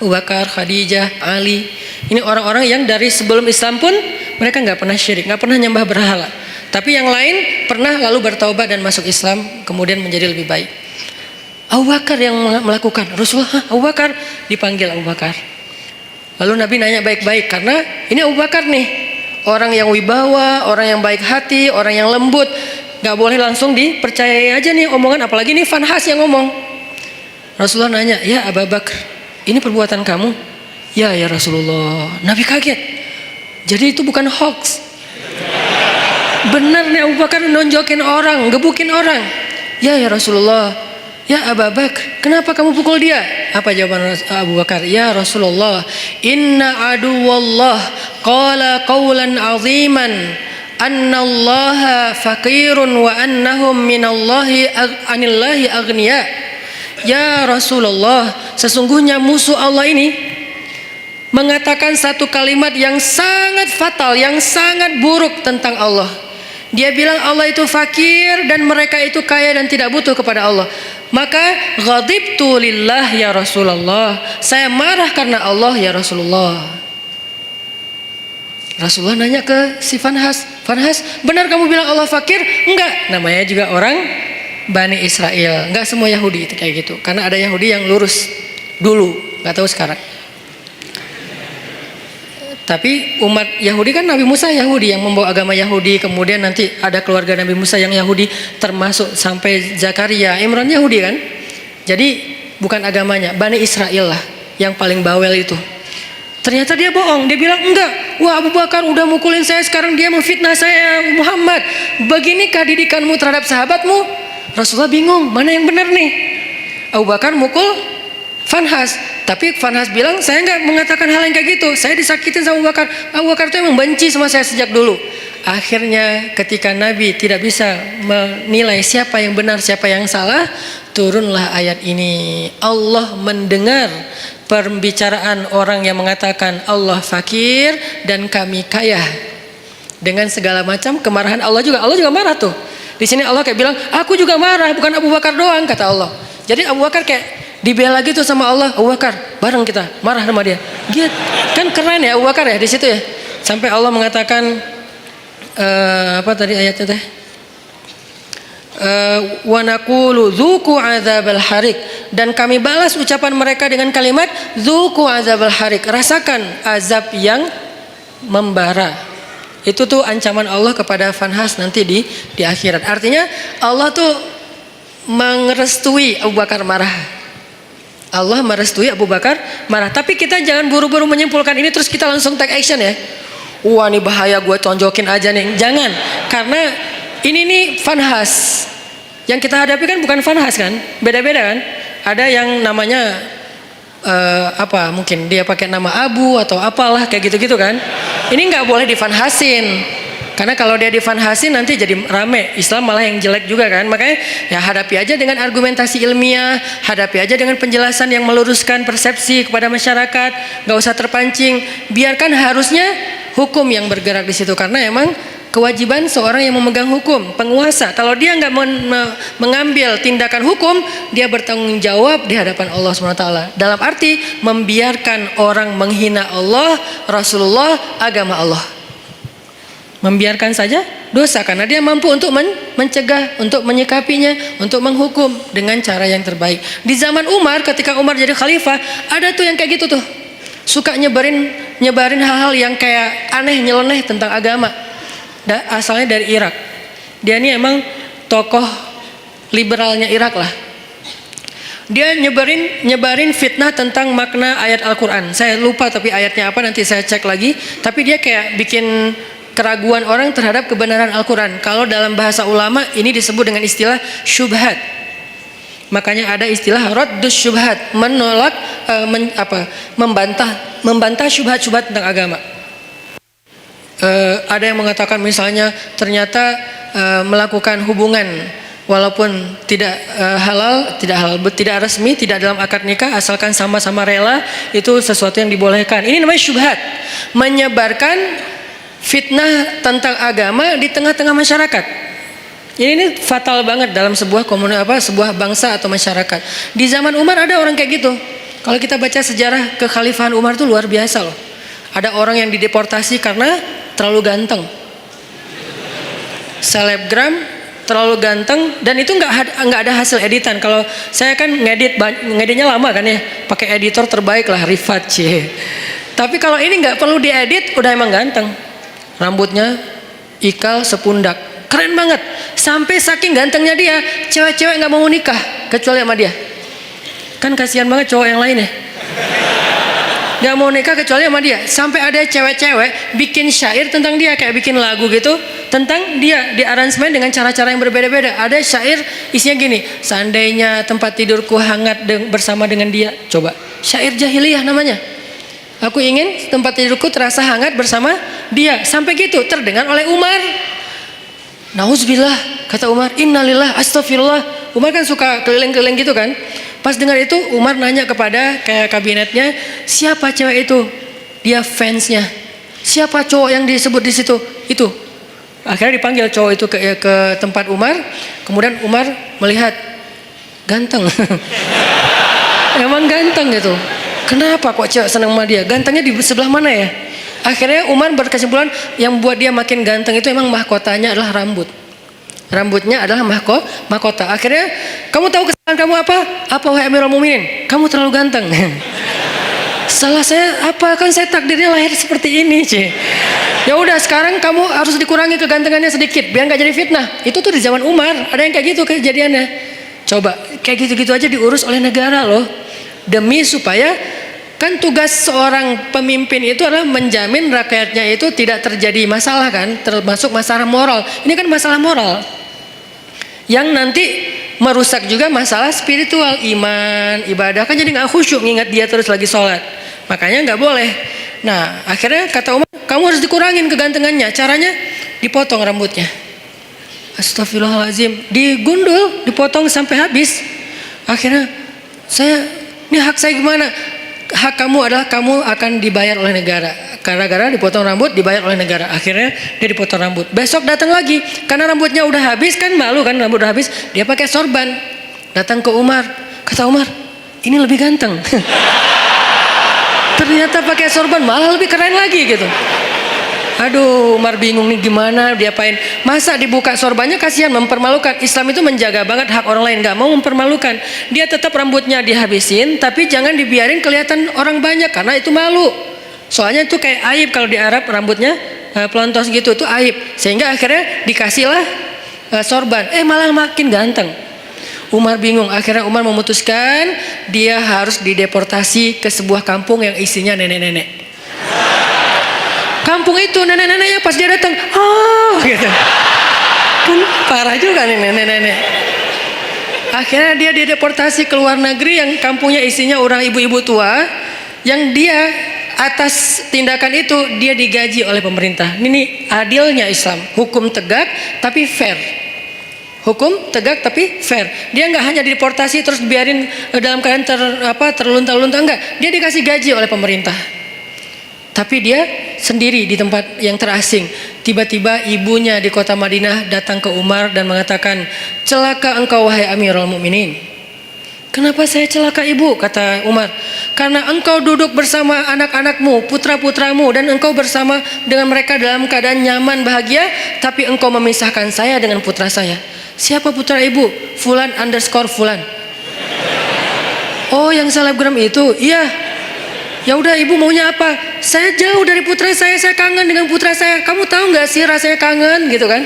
Abu Bakar, Khadijah, Ali. Ini orang-orang yang dari sebelum Islam pun mereka gak pernah syirik, gak pernah nyembah berhala. Tapi yang lain pernah lalu bertaubat dan masuk Islam, kemudian menjadi lebih baik. Abu Bakar yang melakukan. Rasulullah, Abu Bakar, dipanggil Abu Bakar. Lalu Nabi nanya baik-baik, karena ini Abu Bakar nih, orang yang wibawa, orang yang baik hati, orang yang lembut. Gak boleh langsung dipercayai aja nih omongan, apalagi nih Fanhas yang ngomong. Rasulullah nanya, ya Abu Bakar, ini perbuatan kamu? Ya Rasulullah. Nabi kaget. Jadi itu bukan hoax. Benar nih Abu Bakar nonjokin orang, gebukin orang. Ya Rasulullah. Ya Abu Bakar, kenapa kamu pukul dia? Apa jawaban Abu Bakar? Ya Rasulullah, inna aduwallah qala qawlan aziman annallaha faqirun wa annahum anillahi aghniya. Ya Rasulullah, sesungguhnya musuh Allah ini mengatakan satu kalimat yang sangat fatal, yang sangat buruk tentang Allah. Dia bilang Allah itu fakir dan mereka itu kaya dan tidak butuh kepada Allah. Maka ghadibtu lillah ya Rasulullah, saya marah karena Allah ya Rasulullah. Rasulullah nanya ke si Fanhas, Fanhas, benar kamu bilang Allah fakir? Enggak, namanya juga orang Bani Israel. Enggak semua Yahudi itu kayak gitu. Karena ada Yahudi yang lurus dulu, enggak tahu sekarang. Tapi umat Yahudi kan Nabi Musa Yahudi yang membawa agama Yahudi, kemudian nanti ada keluarga Nabi Musa yang Yahudi, termasuk sampai Zakaria, Imran Yahudi kan. Jadi bukan agamanya, Bani Israel lah yang paling bawel itu. Ternyata dia bohong, dia bilang enggak. Wah, Abu Bakar udah mukulin saya, sekarang dia memfitnah saya. Muhammad, beginikah didikanmu terhadap sahabatmu? Rasulullah bingung, mana yang benar nih? Abu Bakar mukul Fanhas, tapi Fanhas bilang saya nggak mengatakan hal yang kayak gitu, saya disakitin sama Abu Bakar. Abu Bakar itu emang benci sama saya sejak dulu. Akhirnya ketika Nabi tidak bisa menilai siapa yang benar siapa yang salah, turunlah ayat ini. Allah mendengar pembicaraan orang yang mengatakan Allah fakir dan kami kaya, dengan segala macam kemarahan Allah juga marah tuh. Di sini Allah kayak bilang, aku juga marah, bukan Abu Bakar doang, kata Allah. Jadi Abu Bakar kayak dibela gitu sama Allah. Abu Bakar, bareng kita marah sama dia. Gitu. Kan keren ya Abu Bakar ya di situ ya. Sampai Allah mengatakan apa tadi ayatnya teh? Wa naqulu dzuqu adzabal harik, dan kami balas ucapan mereka dengan kalimat dzuqu adzabal harik, rasakan azab yang membara. Itu tuh ancaman Allah kepada Fanhas nanti di akhirat. Artinya Allah tuh merestui Abu Bakar marah. Allah merestui Abu Bakar marah. Tapi kita jangan buru-buru menyimpulkan ini terus kita langsung take action ya. Wah ini bahaya, gue tonjokin aja nih. Jangan, karena ini nih Fanhas. Yang kita hadapi kan bukan Fanhas kan, beda-beda kan. Ada yang namanya apa, mungkin dia pakai nama Abu atau apalah kayak gitu-gitu kan. Ini nggak boleh difanhasin, karena kalau dia difanhasin nanti jadi rame, Islam malah yang jelek juga kan. Makanya ya hadapi aja dengan argumentasi ilmiah, hadapi aja dengan penjelasan yang meluruskan persepsi kepada masyarakat, nggak usah terpancing. Biarkan harusnya hukum yang bergerak di situ, karena emang kewajiban seorang yang memegang hukum, penguasa. Kalau dia nggak mengambil tindakan hukum, dia bertanggung jawab di hadapan Allah SWT. Dalam arti membiarkan orang menghina Allah, Rasulullah, agama Allah. Membiarkan saja dosa karena dia mampu untuk mencegah, untuk menyikapinya, untuk menghukum dengan cara yang terbaik. Di zaman Umar, ketika Umar jadi khalifah, ada tuh yang kayak gitu tuh. Suka nyebarin hal-hal yang kayak aneh, nyeleneh tentang agama. Asalnya dari Irak. Dia ini emang tokoh liberalnya Irak lah. Dia nyebarin fitnah tentang makna ayat Al-Quran. Saya lupa tapi ayatnya apa, nanti saya cek lagi. Tapi dia kayak bikin keraguan orang terhadap kebenaran Al-Quran. Kalau dalam bahasa ulama ini disebut dengan istilah syubhat. Makanya ada istilah raddus syubhat, menolak membantah syubhat-syubhat tentang agama. Ada yang mengatakan misalnya ternyata melakukan hubungan walaupun tidak halal, tidak resmi, tidak dalam akad nikah, asalkan sama-sama rela, itu sesuatu yang dibolehkan. Ini namanya syubhat, menyebarkan fitnah tentang agama di tengah-tengah masyarakat. Ini fatal banget dalam sebuah sebuah bangsa atau masyarakat. Di zaman Umar ada orang kayak gitu. Kalau kita baca sejarah kekhalifahan Umar itu luar biasa loh. Ada orang yang dideportasi karena terlalu ganteng. Selebgram terlalu ganteng, dan itu nggak ada hasil editan. Kalau saya kan ngeditnya lama kan ya, pakai editor terbaik lah, Rifat C. Tapi kalau ini nggak perlu diedit, udah emang ganteng. Rambutnya ikal sepundak, keren banget. Sampai saking gantengnya dia, cewek-cewek nggak mau nikah kecuali sama dia. Kan kasihan banget cowok yang lain ya, nggak mau nikah kecuali sama dia. Sampai ada cewek-cewek bikin syair tentang dia, kayak bikin lagu gitu tentang dia, di aransemen dengan cara-cara yang berbeda-beda. Ada syair isinya gini: seandainya tempat tidurku hangat bersama dengan dia. Coba, syair jahiliyah namanya. Aku ingin tempat tidurku terasa hangat bersama dia. Sampai gitu terdengar oleh Umar. Nauzubillah, kata Umar, innalillah, astagfirullah. Umar kan suka keliling-keliling gitu kan. Pas dengar itu Umar nanya kepada kayak kabinetnya, siapa cewek itu? Dia fansnya. Siapa cowok yang disebut di situ? Itu. Akhirnya dipanggil cowok itu ke tempat Umar. Kemudian Umar melihat, ganteng. Emang ganteng gitu. Kenapa kok cewek senang sama dia? Gantengnya di sebelah mana ya? Akhirnya Umar berkesimpulan yang buat dia makin ganteng itu emang mahkotanya adalah rambut. Rambutnya adalah mahkota. Akhirnya, kamu tahu kesalahan kamu apa? Apa wahai Amirul Mukminin? Kamu terlalu ganteng. Salah saya apa? Kan saya takdirnya lahir seperti ini, Ci. Ya udah, sekarang kamu harus dikurangi kegantengannya sedikit biar nggak jadi fitnah. Itu tuh di zaman Umar ada yang kayak gitu kejadiannya. Coba kayak gitu-gitu aja diurus oleh negara loh. Demi supaya, kan tugas seorang pemimpin itu adalah menjamin rakyatnya itu tidak terjadi masalah kan, termasuk masalah moral. Ini kan masalah moral yang nanti merusak juga masalah spiritual, iman, ibadah, kan jadi nggak khusyuk ngingat dia terus lagi sholat. Makanya nggak boleh. Nah akhirnya kata Umar, kamu harus dikurangin kegantengannya. Caranya dipotong rambutnya. Astagfirullahaladzim, digundul, dipotong sampai habis. Akhirnya ini hak saya gimana? Hak kamu adalah kamu akan dibayar oleh negara. Gara-gara dipotong rambut dibayar oleh negara. Akhirnya dia dipotong rambut. Besok datang lagi karena rambutnya udah habis, kan malu kan, rambut udah habis. Dia pakai sorban. Datang ke Umar. Kata Umar, ini lebih ganteng. Ternyata pakai sorban malah lebih keren lagi gitu. Aduh, Umar bingung nih gimana diapain. Masa dibuka sorbannya, kasihan, mempermalukan. Islam itu menjaga banget hak orang lain, gak mau mempermalukan. Dia tetap rambutnya dihabisin, tapi jangan dibiarin kelihatan orang banyak karena itu malu. Soalnya itu kayak aib kalau di Arab rambutnya pelontos gitu, itu aib. Sehingga akhirnya dikasihlah sorban. Malah makin ganteng. Umar bingung. Akhirnya Umar memutuskan dia harus dideportasi ke sebuah kampung yang isinya nenek-nenek. Kampung itu nenek-neneknya pas dia datang, gitu. Kan parah juga nih nenek-nenek. Akhirnya dia dideportasi ke luar negeri yang kampungnya isinya orang ibu-ibu tua, yang dia atas tindakan itu dia digaji oleh pemerintah. Ini adilnya Islam, hukum tegak tapi fair. Hukum tegak tapi fair. Dia nggak hanya dideportasi terus biarin dalam keadaan terlunta-lunta, enggak. Dia dikasih gaji oleh pemerintah. Tapi dia sendiri di tempat yang terasing. Tiba-tiba ibunya di kota Madinah datang ke Umar dan mengatakan, celaka engkau wahai Amirul Mukminin. Kenapa saya celaka ibu? Kata Umar. Karena engkau duduk bersama anak-anakmu, putra-putramu, dan engkau bersama dengan mereka dalam keadaan nyaman, bahagia, tapi engkau memisahkan saya dengan putra saya. Siapa putra ibu? Fulan underscore Fulan. Oh, yang selebgram itu? Iya. Ya udah, ibu maunya apa? Saya jauh dari putra saya kangen dengan putra saya. Kamu tahu nggak sih rasanya kangen gitu kan?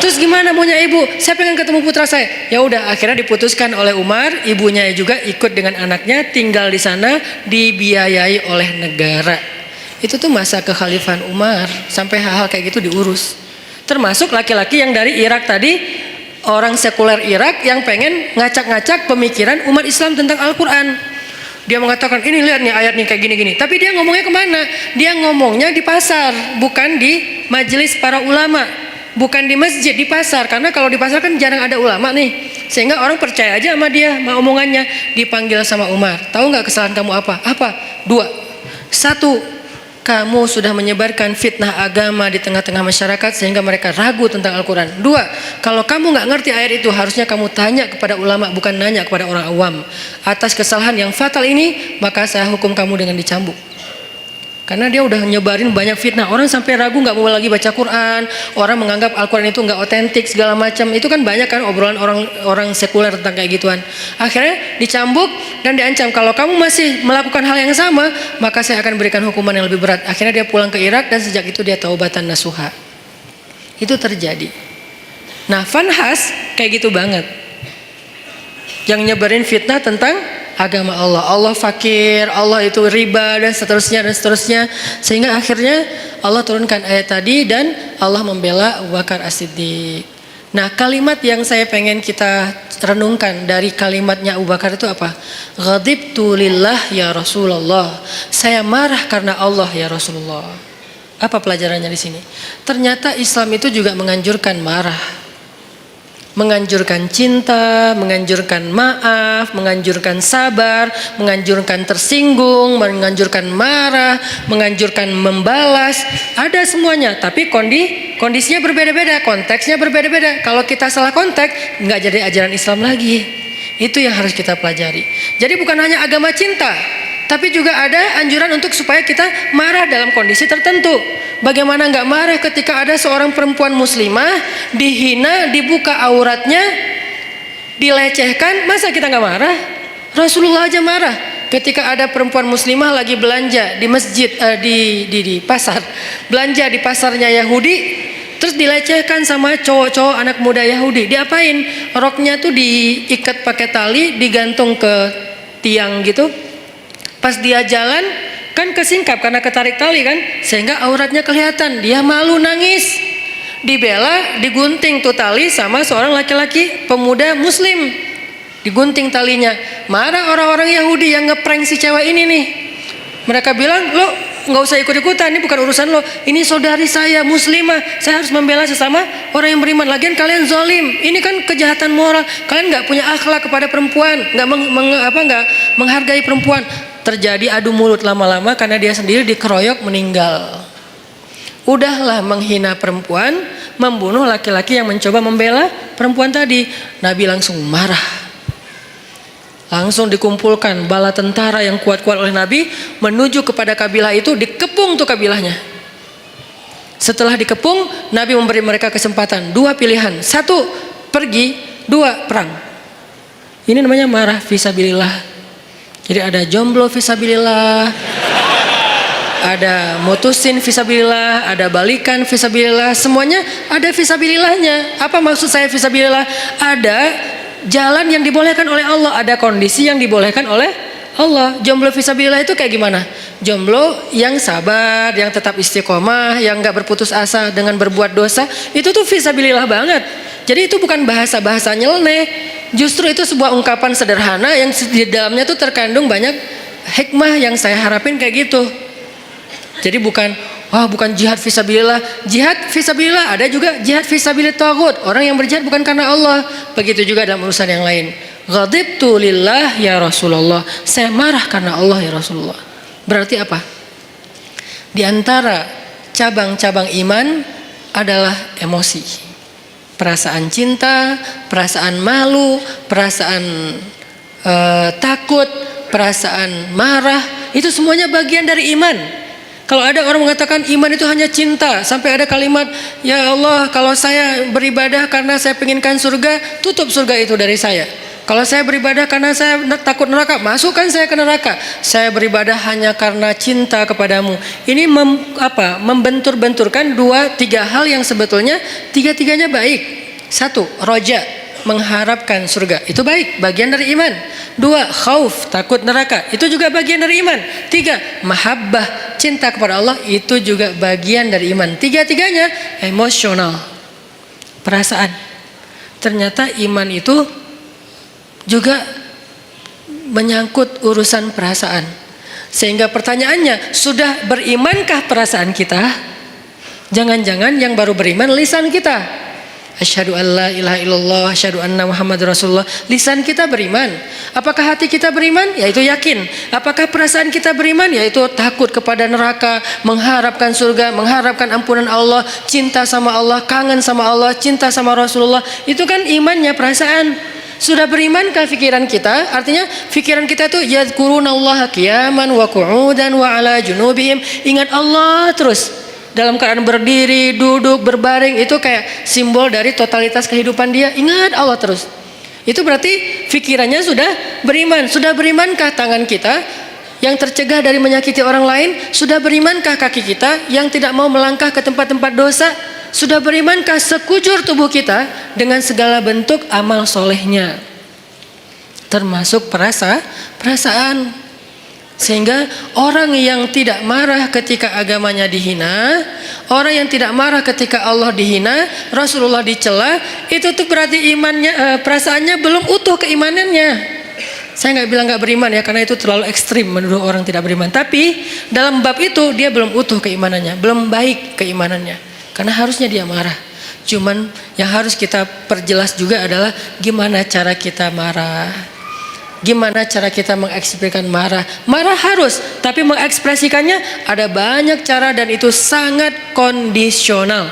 Terus gimana maunya ibu? Saya pengen ketemu putra saya. Ya udah, akhirnya diputuskan oleh Umar, ibunya juga ikut dengan anaknya tinggal di sana, dibiayai oleh negara. Itu tuh masa kekhalifahan Umar, sampai hal-hal kayak gitu diurus. Termasuk laki-laki yang dari Irak tadi, orang sekuler Irak yang pengen ngacak-ngacak pemikiran umat Islam tentang Al-Quran. Dia mengatakan, ini lihat nih ayat nih kayak gini-gini. Tapi dia ngomongnya kemana? Dia ngomongnya di pasar, bukan di majelis para ulama. Bukan di masjid, di pasar. Karena kalau di pasar kan jarang ada ulama nih, sehingga orang percaya aja sama dia, sama omongannya. Dipanggil sama Umar, tahu nggak kesalahan kamu apa? Apa? 2. 1, kamu sudah menyebarkan fitnah agama di tengah-tengah masyarakat sehingga mereka ragu tentang Al-Quran. 2, kalau kamu nggak ngerti ayat itu, harusnya kamu tanya kepada ulama, bukan nanya kepada orang awam. Atas kesalahan yang fatal ini, maka saya hukum kamu dengan dicambuk. Karena dia udah nyebarin banyak fitnah. Orang sampai ragu nggak mau lagi baca Quran. Orang menganggap Al-Quran itu nggak otentik segala macam. Itu kan banyak kan obrolan orang sekuler tentang kayak gituan. Akhirnya dicambuk dan diancam, kalau kamu masih melakukan hal yang sama, maka saya akan berikan hukuman yang lebih berat. Akhirnya dia pulang ke Irak dan sejak itu dia taubatan nasuha. Itu terjadi. Nah, Vanhas kayak gitu banget. Yang nyebarin fitnah tentang agama Allah. Allah fakir, Allah itu riba, dan seterusnya dan seterusnya. Sehingga akhirnya Allah turunkan ayat tadi dan Allah membela Abu Bakar As-Siddiq. Nah, kalimat yang saya pengen kita renungkan dari kalimatnya Abu Bakar itu apa? Ghadibtu lillah ya Rasulullah. Saya marah karena Allah ya Rasulullah. Apa pelajarannya di sini? Ternyata Islam itu juga menganjurkan marah. Menganjurkan cinta, menganjurkan maaf, menganjurkan sabar, menganjurkan tersinggung, menganjurkan marah, menganjurkan membalas. Ada semuanya, tapi kondisinya berbeda-beda, konteksnya berbeda-beda. Kalau kita salah konteks, nggak jadi ajaran Islam lagi. Itu yang harus kita pelajari. Jadi bukan hanya agama cinta, tapi juga ada anjuran untuk supaya kita marah dalam kondisi tertentu. Bagaimana nggak marah ketika ada seorang perempuan muslimah dihina, dibuka auratnya, dilecehkan? Masa kita nggak marah? Rasulullah aja marah ketika ada perempuan muslimah lagi belanja di masjid, di pasar, belanja di pasarnya Yahudi, terus dilecehkan sama cowok-cowok anak muda Yahudi. Diapain? Roknya tuh diikat pakai tali, digantung ke tiang gitu. Pas dia jalan kan kesingkap karena ketarik tali kan, sehingga auratnya kelihatan. Dia malu, nangis, dibela, digunting tuh tali sama seorang laki-laki pemuda muslim, digunting talinya. Marah orang-orang Yahudi yang ngeprank si cewek ini nih. Mereka bilang, lo nggak usah ikut-ikutan, ini bukan urusan lo, ini saudari saya muslimah, saya harus membela sesama orang yang beriman. Lagian kalian zalim, ini kan kejahatan moral, kalian nggak punya akhlak kepada perempuan, nggak menghargai perempuan. Terjadi adu mulut lama-lama karena dia sendiri dikeroyok meninggal. Udahlah menghina perempuan, membunuh laki-laki yang mencoba membela perempuan tadi. Nabi langsung marah. Langsung dikumpulkan bala tentara yang kuat-kuat oleh Nabi menuju kepada kabilah itu, dikepung tuh kabilahnya. Setelah dikepung, Nabi memberi mereka kesempatan 2 pilihan. 1 pergi, 2 perang. Ini namanya marah fisabilillah. Jadi ada jomblo fisabilillah, ada mutusin fisabilillah, ada balikan fisabilillah, semuanya ada fisabilillahnya. Apa maksud saya fisabilillah? Ada jalan yang dibolehkan oleh Allah, ada kondisi yang dibolehkan oleh Allah. Jomblo fisabilillah itu kayak gimana? Jomblo yang sabar, yang tetap istiqomah, yang gak berputus asa dengan berbuat dosa, itu tuh fisabilillah banget. Jadi itu bukan bahasa-bahasa nyeleneh, justru itu sebuah ungkapan sederhana yang di dalamnya tuh terkandung banyak hikmah yang saya harapin kayak gitu. Jadi bukan jihad fisabilillah. Jihad fisabilillah ada juga jihad fisabilillah taghut. Orang yang berjihad bukan karena Allah. Begitu juga dalam urusan yang lain. Ghadibtu lillah ya Rasulullah. Saya marah karena Allah ya Rasulullah. Berarti apa? Di antara cabang-cabang iman adalah emosi. Perasaan cinta, perasaan malu, perasaan takut, perasaan marah, itu semuanya bagian dari iman. Kalau ada orang mengatakan iman itu hanya cinta, sampai ada kalimat, ya Allah kalau saya beribadah karena saya inginkan surga, tutup surga itu dari saya. Kalau saya beribadah karena saya takut neraka, masukkan saya ke neraka. Saya beribadah hanya karena cinta kepadamu. Ini membentur-benturkan 2-3 hal yang sebetulnya tiga-tiganya baik. 1, roja, mengharapkan surga, itu baik, bagian dari iman. 2, khauf, takut neraka, itu juga bagian dari iman. 3, mahabbah, cinta kepada Allah, itu juga bagian dari iman. Tiga-tiganya emosional, perasaan. Ternyata iman itu juga menyangkut urusan perasaan. Sehingga pertanyaannya, sudah berimankah perasaan kita? Jangan-jangan yang baru beriman lisan kita. Asyhadu an la ilaha illallah, asyhadu anna Muhammadar Rasulullah. Lisan kita beriman. Apakah hati kita beriman? Yaitu yakin. Apakah perasaan kita beriman? Yaitu takut kepada neraka, mengharapkan surga, mengharapkan ampunan Allah, cinta sama Allah, kangen sama Allah, cinta sama Rasulullah. Itu kan imannya, perasaan. Sudah berimankah pikiran kita? Artinya pikiran kita itu yadhkurunallaha qiyaman wa qu'udan wa ala junubihim. Ingat Allah terus. Dalam keadaan berdiri, duduk, berbaring, itu kayak simbol dari totalitas kehidupan dia. Ingat Allah terus. Itu berarti pikirannya sudah beriman. Sudah berimankah tangan kita yang tercegah dari menyakiti orang lain? Sudah berimankah kaki kita yang tidak mau melangkah ke tempat-tempat dosa? Sudah berimankah sekujur tubuh kita dengan segala bentuk amal solehnya? Termasuk perasaan. Sehingga orang yang tidak marah ketika agamanya dihina, orang yang tidak marah ketika Allah dihina, Rasulullah dicela, itu tuh berarti imannya, perasaannya belum utuh keimanannya. Saya nggak bilang nggak beriman ya, karena itu terlalu ekstrim menurut orang tidak beriman. Tapi dalam bab itu dia belum utuh keimanannya, belum baik keimanannya. Karena harusnya dia marah. Cuman yang harus kita perjelas juga adalah gimana cara kita marah. Gimana cara kita mengekspresikan marah? Marah harus, tapi mengekspresikannya ada banyak cara dan itu sangat kondisional.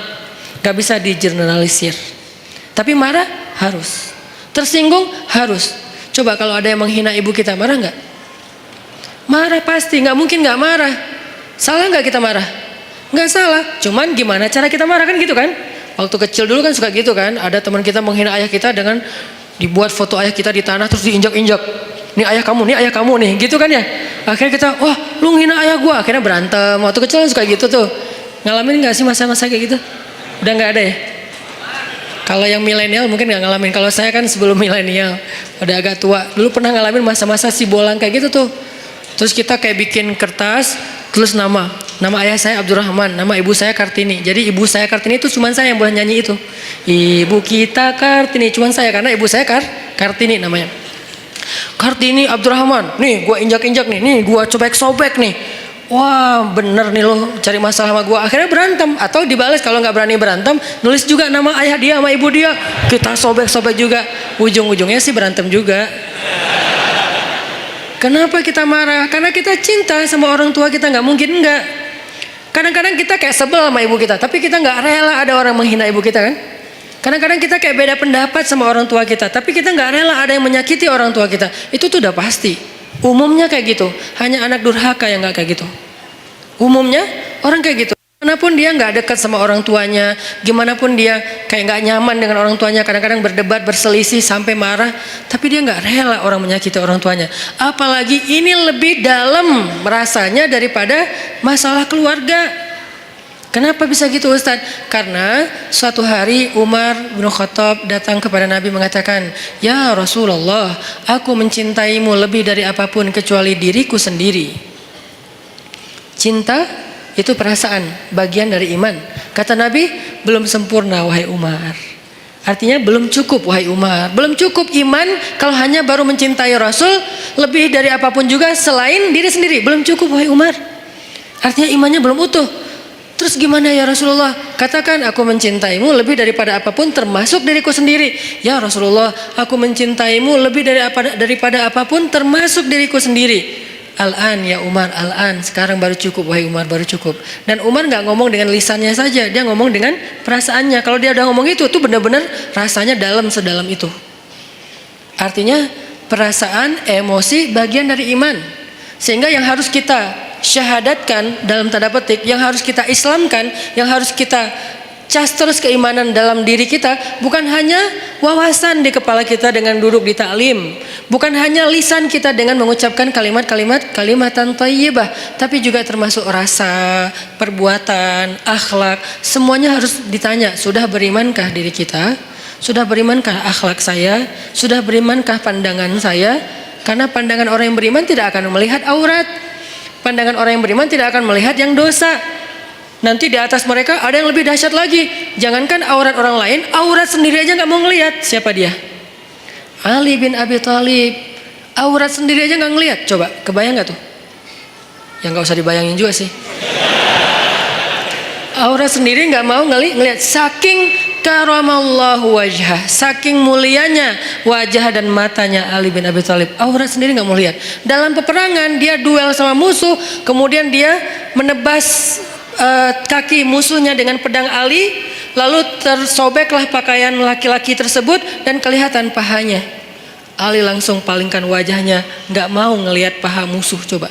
Gak bisa digeneralisir. Tapi marah harus. Tersinggung harus. Coba kalau ada yang menghina ibu kita, marah nggak? Marah pasti, nggak mungkin nggak marah. Salah nggak kita marah? Nggak salah. Cuman gimana cara kita marah, kan gitu kan? Waktu kecil dulu kan suka gitu kan? Ada teman kita menghina ayah kita dengan dibuat foto ayah kita di tanah terus diinjak-injak. Nih ayah kamu nih, gitu kan ya. Akhirnya kita, wah lu ngina ayah gua. Akhirnya berantem. Waktu kecil suka gitu tuh. Ngalamin gak sih masa-masa kayak gitu? Udah gak ada ya? Kalau yang milenial mungkin gak ngalamin. Kalau saya kan sebelum milenial, udah agak tua. Dulu pernah ngalamin masa-masa si bolang kayak gitu tuh. Terus kita kayak bikin kertas, tulis nama ayah saya Abdurrahman, nama ibu saya Kartini. Jadi ibu saya Kartini itu cuma saya yang boleh nyanyi itu. Ibu kita Kartini, cuma saya, karena ibu saya Kartini namanya. Kartini Abdurrahman, nih gua injak-injak nih gua sobek-sobek nih. Wah bener nih lo cari masalah sama gua. Akhirnya berantem, atau dibalas kalau nggak berani berantem, nulis juga nama ayah dia sama ibu dia. Kita sobek-sobek juga, ujung-ujungnya sih berantem juga. Kenapa kita marah? Karena kita cinta sama orang tua kita, nggak mungkin enggak. Kadang-kadang kita kayak sebel sama ibu kita, tapi kita nggak rela ada orang menghina ibu kita kan? Kadang-kadang kita kayak beda pendapat sama orang tua kita, tapi kita nggak rela ada yang menyakiti orang tua kita. Itu tuh udah pasti. Umumnya kayak gitu. Hanya anak durhaka yang nggak kayak gitu. Umumnya orang kayak gitu. Gimanapun dia nggak dekat sama orang tuanya, gimana pun dia kayak nggak nyaman dengan orang tuanya, kadang-kadang berdebat, berselisih sampai marah, tapi dia nggak rela orang menyakiti orang tuanya. Apalagi ini lebih dalam rasanya daripada masalah keluarga. Kenapa bisa gitu Ustadz? Karena suatu hari Umar bin Khattab datang kepada Nabi mengatakan, ya Rasulullah, aku mencintaimu lebih dari apapun kecuali diriku sendiri. Cinta itu perasaan, bagian dari iman. Kata Nabi, belum sempurna wahai Umar. Artinya belum cukup wahai Umar. Belum cukup iman kalau hanya baru mencintai Rasul lebih dari apapun juga selain diri sendiri. Belum cukup wahai Umar. Artinya imannya belum utuh. Terus gimana ya Rasulullah? Katakan aku mencintaimu lebih daripada apapun termasuk diriku sendiri. Ya Rasulullah, aku mencintaimu lebih daripada apapun termasuk diriku sendiri. Al-an ya Umar, al-an, sekarang baru cukup wahai Umar, baru cukup. Dan Umar nggak ngomong dengan lisannya saja, dia ngomong dengan perasaannya. Kalau dia udah ngomong itu tuh benar-benar rasanya dalam sedalam itu. Artinya perasaan, emosi bagian dari iman. Sehingga yang harus kita syahadatkan dalam tanda petik, yang harus kita islamkan, yang harus kita cas terus keimanan dalam diri kita, bukan hanya wawasan di kepala kita dengan duduk di taklim, bukan hanya lisan kita dengan mengucapkan kalimatan thayyibah, tapi juga termasuk rasa, perbuatan, akhlak, semuanya harus ditanya, sudah berimankah diri kita? Sudah berimankah akhlak saya? Sudah berimankah pandangan saya? Karena pandangan orang yang beriman tidak akan melihat aurat. Pandangan orang yang beriman tidak akan melihat yang dosa. Nanti di atas mereka ada yang lebih dahsyat lagi. Jangankan aurat orang lain, aurat sendiri aja nggak mau ngelihat. Siapa dia? Ali bin Abi Thalib. Aurat sendiri aja nggak ngelihat. Coba, kebayang nggak tuh? Ya nggak usah dibayangin juga sih. Aurat sendiri nggak mau ngelihat. Saking karamallahu wajhah, saking mulianya wajah dan matanya Ali bin Abi Thalib, aurat sendiri nggak mau lihat. Dalam peperangan dia duel sama musuh, kemudian dia menebas kaki musuhnya dengan pedang Ali, lalu tersobeklah pakaian laki-laki tersebut dan kelihatan pahanya. Ali langsung palingkan wajahnya, nggak mau ngelihat paha musuh. Coba,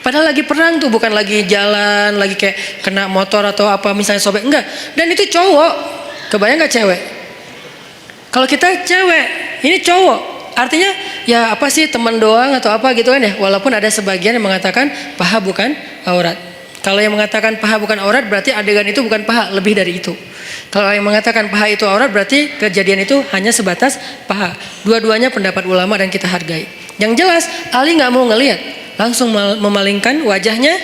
padahal lagi perang tuh, bukan lagi jalan, lagi kayak kena motor atau apa misalnya sobek, enggak. Dan itu cowok, kebayang nggak cewek? Kalau kita cewek, ini cowok, artinya ya apa sih, teman doang atau apa gitu kan ya. Walaupun ada sebagian yang mengatakan paha bukan aurat. Kalau yang mengatakan paha bukan aurat berarti adegan itu bukan paha, lebih dari itu. Kalau yang mengatakan paha itu aurat berarti kejadian itu hanya sebatas paha. Dua-duanya pendapat ulama dan kita hargai. Yang jelas Ali nggak mau ngelihat, langsung memalingkan wajahnya.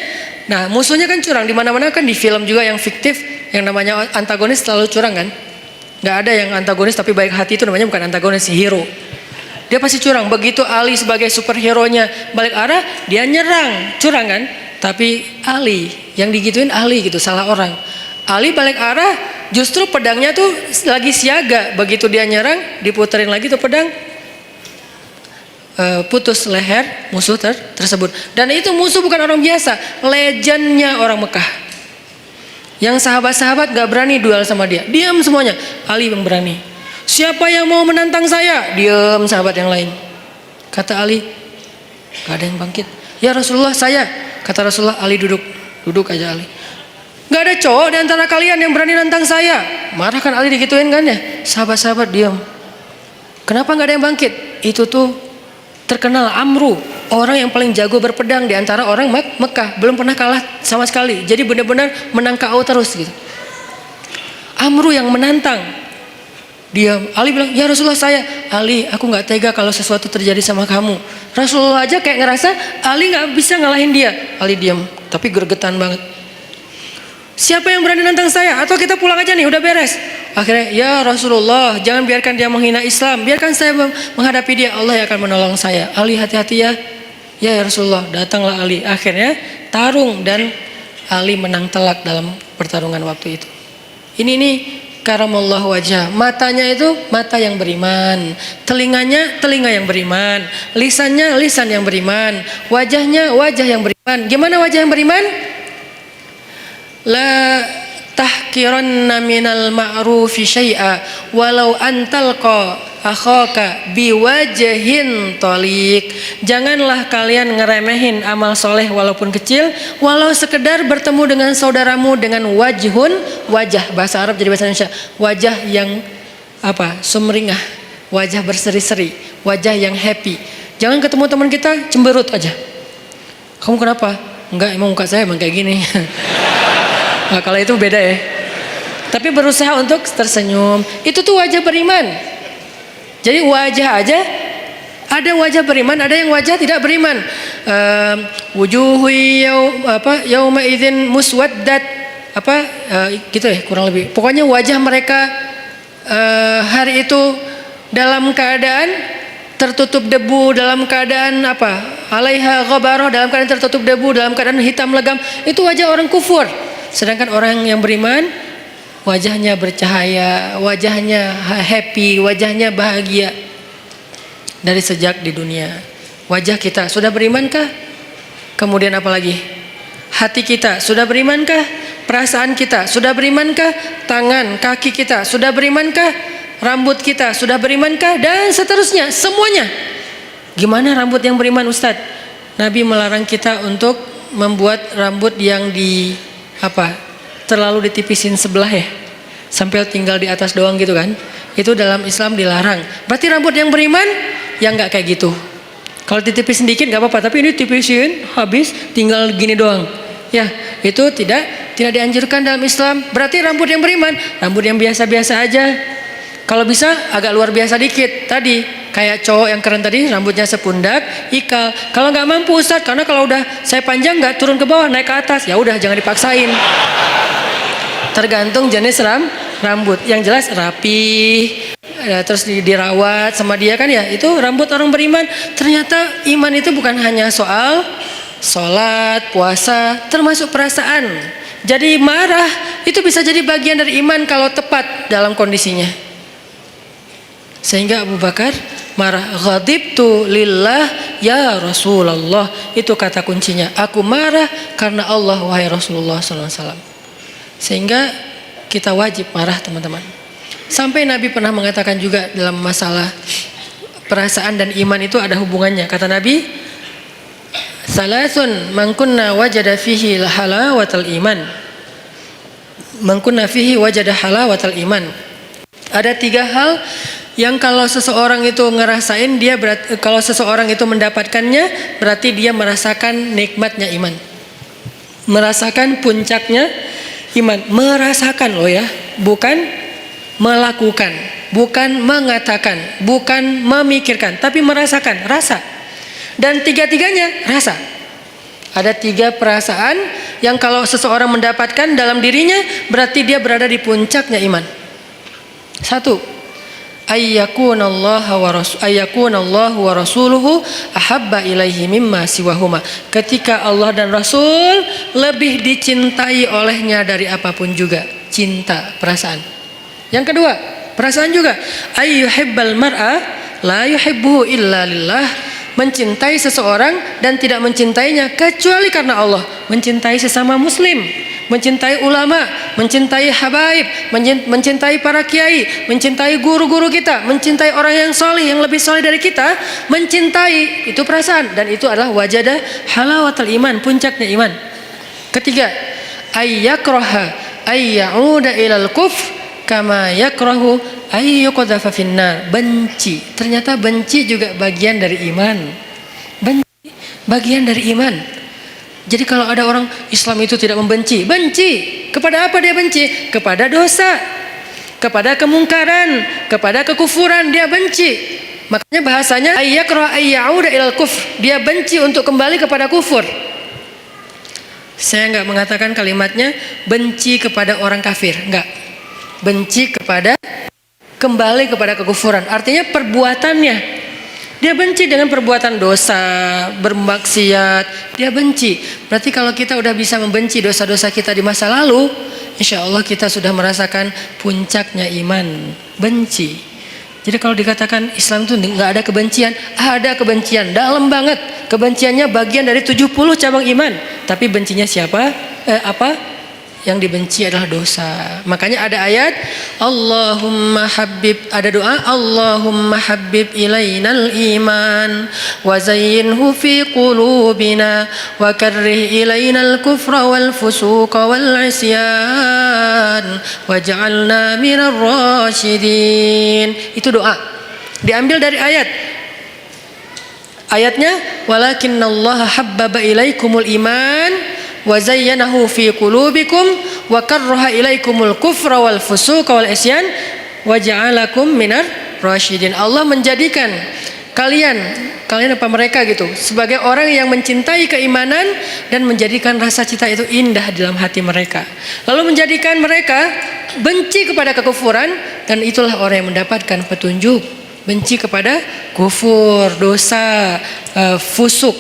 Nah, musuhnya kan curang, di mana-mana kan di film juga yang fiktif, yang namanya antagonis selalu curang kan. Nggak ada yang antagonis tapi baik hati, itu namanya bukan antagonis, hero. Dia pasti curang. Begitu Ali sebagai superhero-nya balik arah, dia nyerang, curang kan? Tapi Ali, yang digituin Ali gitu, salah orang. Ali balik arah, justru pedangnya tuh lagi siaga. Begitu dia nyerang, diputerin lagi tuh pedang, putus leher musuh tersebut. Dan itu musuh bukan orang biasa, legendnya orang Mekah. Yang sahabat-sahabat gak berani duel sama dia, diam semuanya. Ali yang berani. Siapa yang mau menantang saya? Diam sahabat yang lain. Kata Ali, gak ada yang bangkit. Ya Rasulullah, saya. Kata Rasulullah, Ali duduk aja Ali. Gak ada cowok di antara kalian yang berani nantang saya. Marah kan Ali digituin kan ya. Sahabat-sahabat diam. Kenapa gak ada yang bangkit? Itu tuh terkenal Amru, orang yang paling jago berpedang di antara orang Mekah, belum pernah kalah sama sekali. Jadi benar-benar menang KO terus gitu. Amru yang menantang. Diam. Ali bilang, ya Rasulullah saya. Ali, aku gak tega kalau sesuatu terjadi sama kamu. Rasulullah aja kayak ngerasa Ali gak bisa ngalahin dia. Ali diam, tapi gregetan banget. Siapa yang berani nantang saya? Atau kita pulang aja nih, udah beres. Akhirnya, ya Rasulullah, jangan biarkan dia menghina Islam, biarkan saya menghadapi dia, Allah yang akan menolong saya. Ali, hati-hati ya. Ya Rasulullah, datanglah Ali. Akhirnya tarung dan Ali menang telak dalam pertarungan waktu itu. Ini nih karamallahu wajah. Matanya itu mata yang beriman, telinganya telinga yang beriman, lisannya lisan yang beriman, wajahnya wajah yang beriman. Gimana wajah yang beriman? La tahkiranna minal ma'rufi syai'a walau antalqa akhaka biwajhin taliq. Janganlah kalian ngeremehin amal soleh walaupun kecil, walau sekedar bertemu dengan saudaramu dengan wajhun, wajah, bahasa Arab jadi bahasa Indonesia, wajah yang apa, sumringah, wajah berseri-seri, wajah yang happy. Jangan ketemu teman kita cemberut aja. Kamu kenapa? Enggak, emang muka saya emang kayak gini. Nah, kalau itu beda ya. Tapi berusaha untuk tersenyum, itu tuh wajah beriman. Jadi wajah aja, ada wajah beriman, ada yang wajah tidak beriman. Wujuhu yauma idzin muswaddat, gitu ya kurang lebih. Pokoknya wajah mereka hari itu dalam keadaan tertutup debu, dalam keadaan alaiha ghabarah, dalam keadaan tertutup debu, dalam keadaan hitam legam. Itu wajah orang kufur. Sedangkan orang yang beriman, wajahnya bercahaya, wajahnya happy, wajahnya bahagia dari sejak di dunia. Wajah kita sudah berimankah? Kemudian apa lagi? Hati kita sudah berimankah? Perasaan kita sudah berimankah? Tangan, kaki kita sudah berimankah? Rambut kita sudah berimankah? Dan seterusnya, semuanya. Gimana rambut yang beriman Ustadz? Nabi melarang kita untuk membuat rambut yang terlalu ditipisin sebelah ya, sampai tinggal di atas doang gitu kan. Itu dalam Islam dilarang. Berarti rambut yang beriman yang nggak kayak gitu. Kalau ditipisin dikit nggak apa-apa, tapi ini tipisin habis tinggal gini doang. Ya, itu tidak dianjurkan dalam Islam. Berarti rambut yang beriman, rambut yang biasa-biasa aja. Kalau bisa agak luar biasa dikit. Tadi kayak cowok yang keren tadi, rambutnya sepundak, ikal. Kalau nggak mampu Ustadz, karena kalau udah saya panjang nggak turun ke bawah, naik ke atas, ya udah jangan dipaksain. Tergantung jenis rambut. Yang jelas rapi, terus dirawat sama dia kan ya. Itu rambut orang beriman. Ternyata iman itu bukan hanya soal sholat, puasa, termasuk perasaan. Jadi marah itu bisa jadi bagian dari iman kalau tepat dalam kondisinya. Sehingga Abu Bakar marah, ghadibtu lillah ya Rasulullah. Itu kata kuncinya. Aku marah karena Allah wahai Rasulullah SAW. Sehingga kita wajib marah teman-teman. Sampai Nabi pernah mengatakan juga dalam masalah perasaan dan iman itu ada hubungannya. Kata Nabi, salasun man kunna wajada fihi halawatal iman. Man kunna fihi wajada halawatal iman. Ada 3 hal yang kalau seseorang itu ngerasain kalau seseorang itu mendapatkannya berarti dia merasakan nikmatnya iman. Merasakan puncaknya iman. Merasakan loh ya, bukan melakukan, bukan mengatakan, bukan memikirkan, tapi merasakan, rasa. Dan 3-tiganya rasa. Ada 3 perasaan yang kalau seseorang mendapatkan dalam dirinya berarti dia berada di puncaknya iman. 1. Ayyakunallahu wa rasuluhu ahabba ilaihi mimma siwahuma. Ketika Allah dan Rasul lebih dicintai olehnya dari apapun juga. Cinta, perasaan. Yang kedua, perasaan juga. Ayyuhibbal mar'a la yuhibbuhu illa lillah. Mencintai seseorang dan tidak mencintainya kecuali karena Allah. Mencintai sesama muslim, mencintai ulama, mencintai habaib, mencintai para kiai, mencintai guru-guru kita, mencintai orang yang soleh, yang lebih soleh dari kita, mencintai, itu perasaan. Dan itu adalah wajada halawatul iman, puncaknya iman. Ketiga, ayyakraha ayyauda ilal kufr kama yakrahu ayyuqadhafa finnar. Benci. Ternyata benci juga bagian dari iman. Benci bagian dari iman. Jadi kalau ada orang Islam itu tidak membenci, benci. Kepada apa dia benci? Kepada dosa, kepada kemungkaran, kepada kekufuran dia benci. Makanya bahasanya ayyakraha ayyauda ilal kufr. Dia benci untuk kembali kepada kufur. Saya enggak mengatakan kalimatnya benci kepada orang kafir, enggak. Benci kepada kembali kepada kekufuran. Artinya perbuatannya. Dia benci dengan perbuatan dosa, bermaksiat. Dia benci. Berarti kalau kita udah bisa membenci dosa-dosa kita di masa lalu, insya Allah kita sudah merasakan puncaknya iman. Benci. Jadi kalau dikatakan Islam itu nggak ada kebencian, ada kebencian dalam banget. Kebenciannya bagian dari 70 cabang iman. Tapi bencinya siapa? Apa? Yang dibenci adalah dosa. Makanya ada ayat Allahumma habib, ada doa Allahumma habib ilainal iman wa zayyinhu fi qulubina wa karrih ilainal kufra wal fusuqa wal isyan waj'alna minar rasyidin. Itu doa diambil dari ayatnya walakinnallaha habbaba ilaikumul iman wa zayyanahu fi qulubikum wa karraha ilaikumul kufra wal fusuqa wal isyan wa ja'alakum minar rasyidin. Allah menjadikan kalian apa mereka gitu sebagai orang yang mencintai keimanan dan menjadikan rasa cinta itu indah dalam hati mereka. Lalu menjadikan mereka benci kepada kekufuran dan itulah orang yang mendapatkan petunjuk. Benci kepada kufur, dosa, fusuk.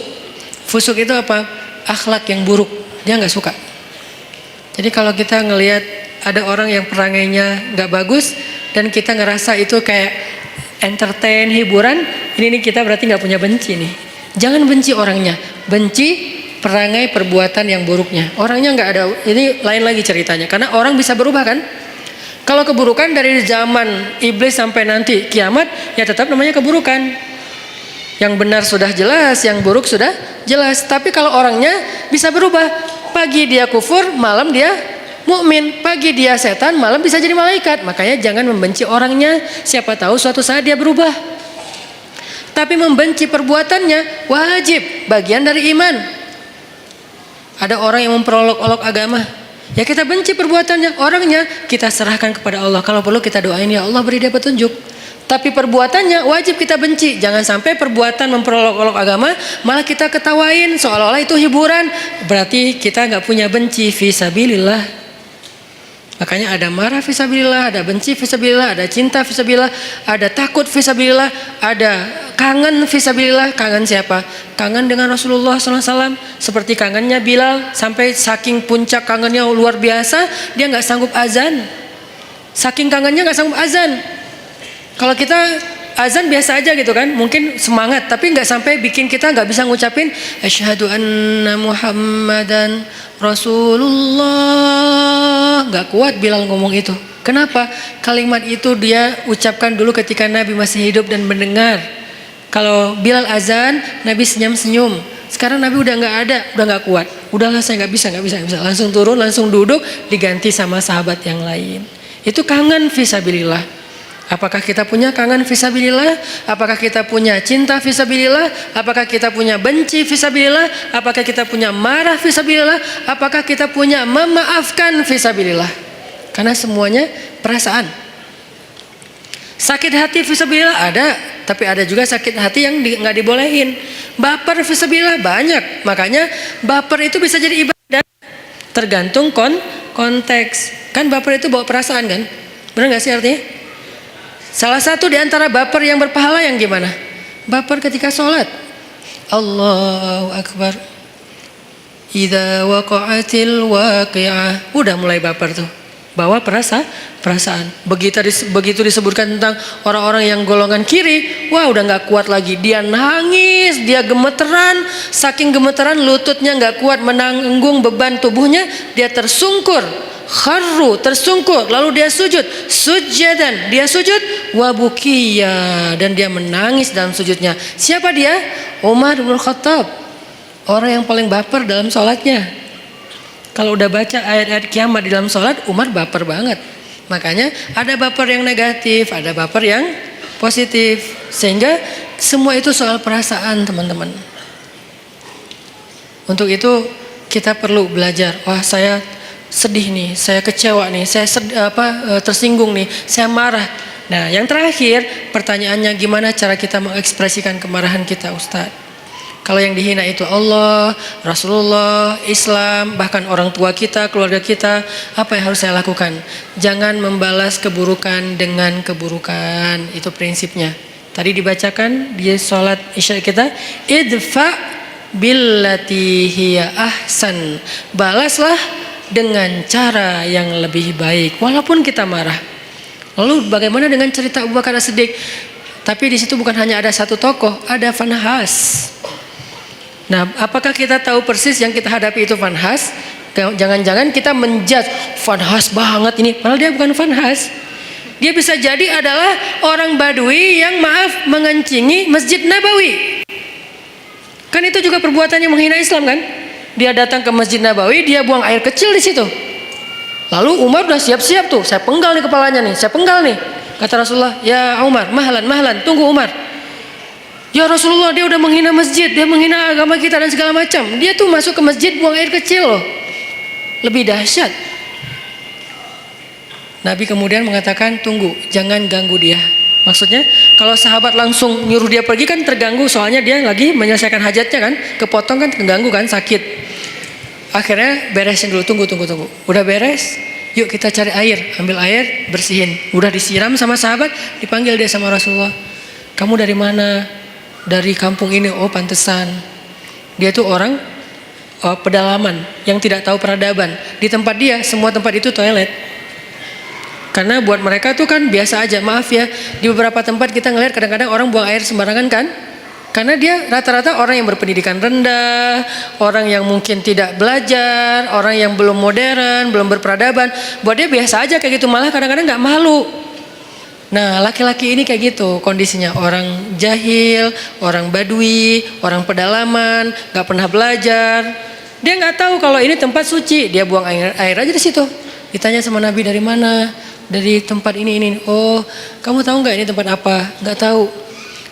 Fusuk itu apa? Akhlak yang buruk. Dia nggak suka. Jadi kalau kita ngelihat ada orang yang perangainya nggak bagus dan kita ngerasa itu kayak entertain, hiburan, ini kita berarti nggak punya benci nih. Jangan benci orangnya, benci perangai perbuatan yang buruknya. Orangnya nggak ada. Ini lain lagi ceritanya. Karena orang bisa berubah kan? Kalau keburukan dari zaman iblis sampai nanti kiamat, ya tetap namanya keburukan. Yang benar sudah jelas, yang buruk sudah jelas. Tapi kalau orangnya bisa berubah. Pagi dia kufur, malam dia mukmin. Pagi dia setan, malam bisa jadi malaikat. Makanya jangan membenci orangnya. Siapa tahu suatu saat dia berubah. Tapi membenci perbuatannya wajib, bagian dari iman. Ada orang yang memperolok-olok agama. Ya kita benci perbuatannya, orangnya kita serahkan kepada Allah. Kalau perlu kita doain, ya Allah beri dia petunjuk. Tapi perbuatannya wajib kita benci. Jangan sampai perbuatan memperolok-olok agama malah kita ketawain seolah-olah itu hiburan. Berarti kita nggak punya benci fisabilillah. Makanya ada marah fisabilillah, ada benci fisabilillah, ada cinta fisabilillah, ada takut fisabilillah, ada kangen fisabilillah. Kangen siapa? Kangen dengan Rasulullah SAW. Seperti kangennya Bilal, sampai saking puncak kangennya luar biasa, dia nggak sanggup azan. Saking kangennya nggak sanggup azan. Kalau kita azan biasa aja gitu kan, mungkin semangat, tapi nggak sampai bikin kita nggak bisa ngucapin asyhadu anna Muhammadan Rasulullah. Nggak kuat Bilal ngomong itu. Kenapa? Kalimat itu dia ucapkan dulu ketika Nabi masih hidup dan mendengar. Kalau Bilal azan, Nabi senyum-senyum. Sekarang Nabi udah nggak ada, udah nggak kuat. Udahlah saya nggak bisa. Langsung turun, langsung duduk, diganti sama sahabat yang lain. Itu kangen fisabilillah. Apakah kita punya kangen fisabilillah? Apakah kita punya cinta fisabilillah? Apakah kita punya benci fisabilillah? Apakah kita punya marah fisabilillah? Apakah kita punya memaafkan fisabilillah? Karena semuanya perasaan. Sakit hati fisabilillah ada, tapi ada juga sakit hati yang nggak dibolehin. Baper fisabilillah banyak. Makanya baper itu bisa jadi ibadah. Tergantung konteks. Kan baper itu bawa perasaan kan? Benar nggak sih artinya? Salah satu di antara baper yang berpahala yang gimana? Baper ketika sholat. Allahu Akbar. Idza waqa'atil waqi'ah. Udah mulai baper tuh. Bawa perasaan. Begitu disebutkan tentang orang-orang yang golongan kiri, wah udah nggak kuat lagi. Dia nangis, dia gemeteran. Saking gemeteran lututnya nggak kuat menanggung beban tubuhnya, dia tersungkur. Kharru, tersungkur, lalu dia sujud, sujadan, dia sujud, wabukiya, dan dia menangis dalam sujudnya. Siapa dia? Umar bin Khattab, orang yang paling baper dalam sholatnya. Kalau udah baca ayat-ayat kiamat di dalam sholat, Umar baper banget. Makanya ada baper yang negatif, ada baper yang positif, sehingga semua itu soal perasaan teman-teman. Untuk itu kita perlu belajar. Wah saya sedih nih, saya kecewa nih, saya tersinggung nih, saya marah. Nah, yang terakhir pertanyaannya gimana cara kita mengekspresikan kemarahan kita, Ustadz? Kalau yang dihina itu Allah, Rasulullah, Islam, bahkan orang tua kita, keluarga kita, apa yang harus saya lakukan? Jangan membalas keburukan dengan keburukan. Itu prinsipnya. Tadi dibacakan di sholat isya kita, idfa billati hiya ahsan. Balaslah dengan cara yang lebih baik walaupun kita marah. Lalu bagaimana dengan cerita Abu Bakar As-Siddiq? Tapi di situ bukan hanya ada satu tokoh, ada Fanhas. Nah, apakah kita tahu persis yang kita hadapi itu Fanhas? Jangan-jangan kita menjudge Fanhas banget ini, padahal dia bukan Fanhas. Dia bisa jadi adalah orang Badui yang mengencingi Masjid Nabawi. Kan itu juga perbuatan yang menghina Islam kan? Dia datang ke Masjid Nabawi, dia buang air kecil di situ. Lalu Umar udah siap-siap tuh, saya penggal nih kepalanya nih, saya penggal nih. Kata Rasulullah, ya Umar, mahlan, tunggu Umar. Ya Rasulullah, dia udah menghina masjid, dia menghina agama kita dan segala macam. Dia tuh masuk ke masjid buang air kecil loh. Lebih dahsyat. Nabi kemudian mengatakan, tunggu, jangan ganggu dia. Maksudnya kalau sahabat langsung nyuruh dia pergi kan terganggu, soalnya dia lagi menyelesaikan hajatnya kan, kepotong kan, terganggu kan, sakit. Akhirnya beresin dulu, tunggu. Udah beres, yuk kita cari air, ambil air, bersihin. Udah disiram sama sahabat, dipanggil dia sama Rasulullah. Kamu dari mana? Dari kampung ini. Oh pantesan. Dia tuh orang pedalaman yang tidak tahu peradaban. Di tempat dia, semua tempat itu toilet. Karena buat mereka tuh kan biasa aja. Maaf ya, di beberapa tempat kita ngelihat kadang-kadang orang buang air sembarangan kan. Karena dia rata-rata orang yang berpendidikan rendah, orang yang mungkin tidak belajar, orang yang belum modern, belum berperadaban. Buat dia biasa aja kayak gitu, malah kadang-kadang gak malu. Nah, laki-laki ini kayak gitu kondisinya, orang jahil, orang badui, orang pedalaman, nggak pernah belajar. Dia nggak tahu kalau ini tempat suci, dia buang air aja di situ. Ditanya sama Nabi dari mana? Dari tempat ini. Oh, kamu tahu nggak ini tempat apa? Nggak tahu.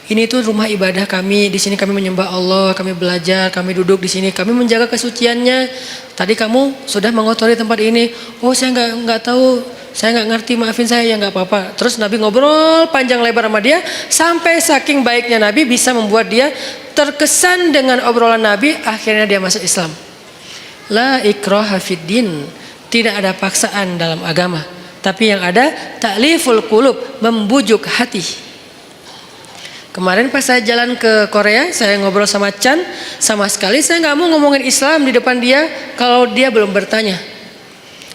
Ini tuh rumah ibadah kami. Di sini kami menyembah Allah, kami belajar, kami duduk di sini, kami menjaga kesuciannya. Tadi kamu sudah mengotori tempat ini. Oh, saya nggak tahu. Saya nggak ngerti, maafin saya, ya nggak apa-apa. Terus Nabi ngobrol panjang lebar sama dia, sampai saking baiknya Nabi bisa membuat dia terkesan dengan obrolan Nabi, akhirnya dia masuk Islam. La ikraha fid din, tidak ada paksaan dalam agama, tapi yang ada ta'liful qulub, membujuk hati. Kemarin pas saya jalan ke Korea, saya ngobrol sama Chan, sama sekali saya nggak mau ngomongin Islam di depan dia kalau dia belum bertanya.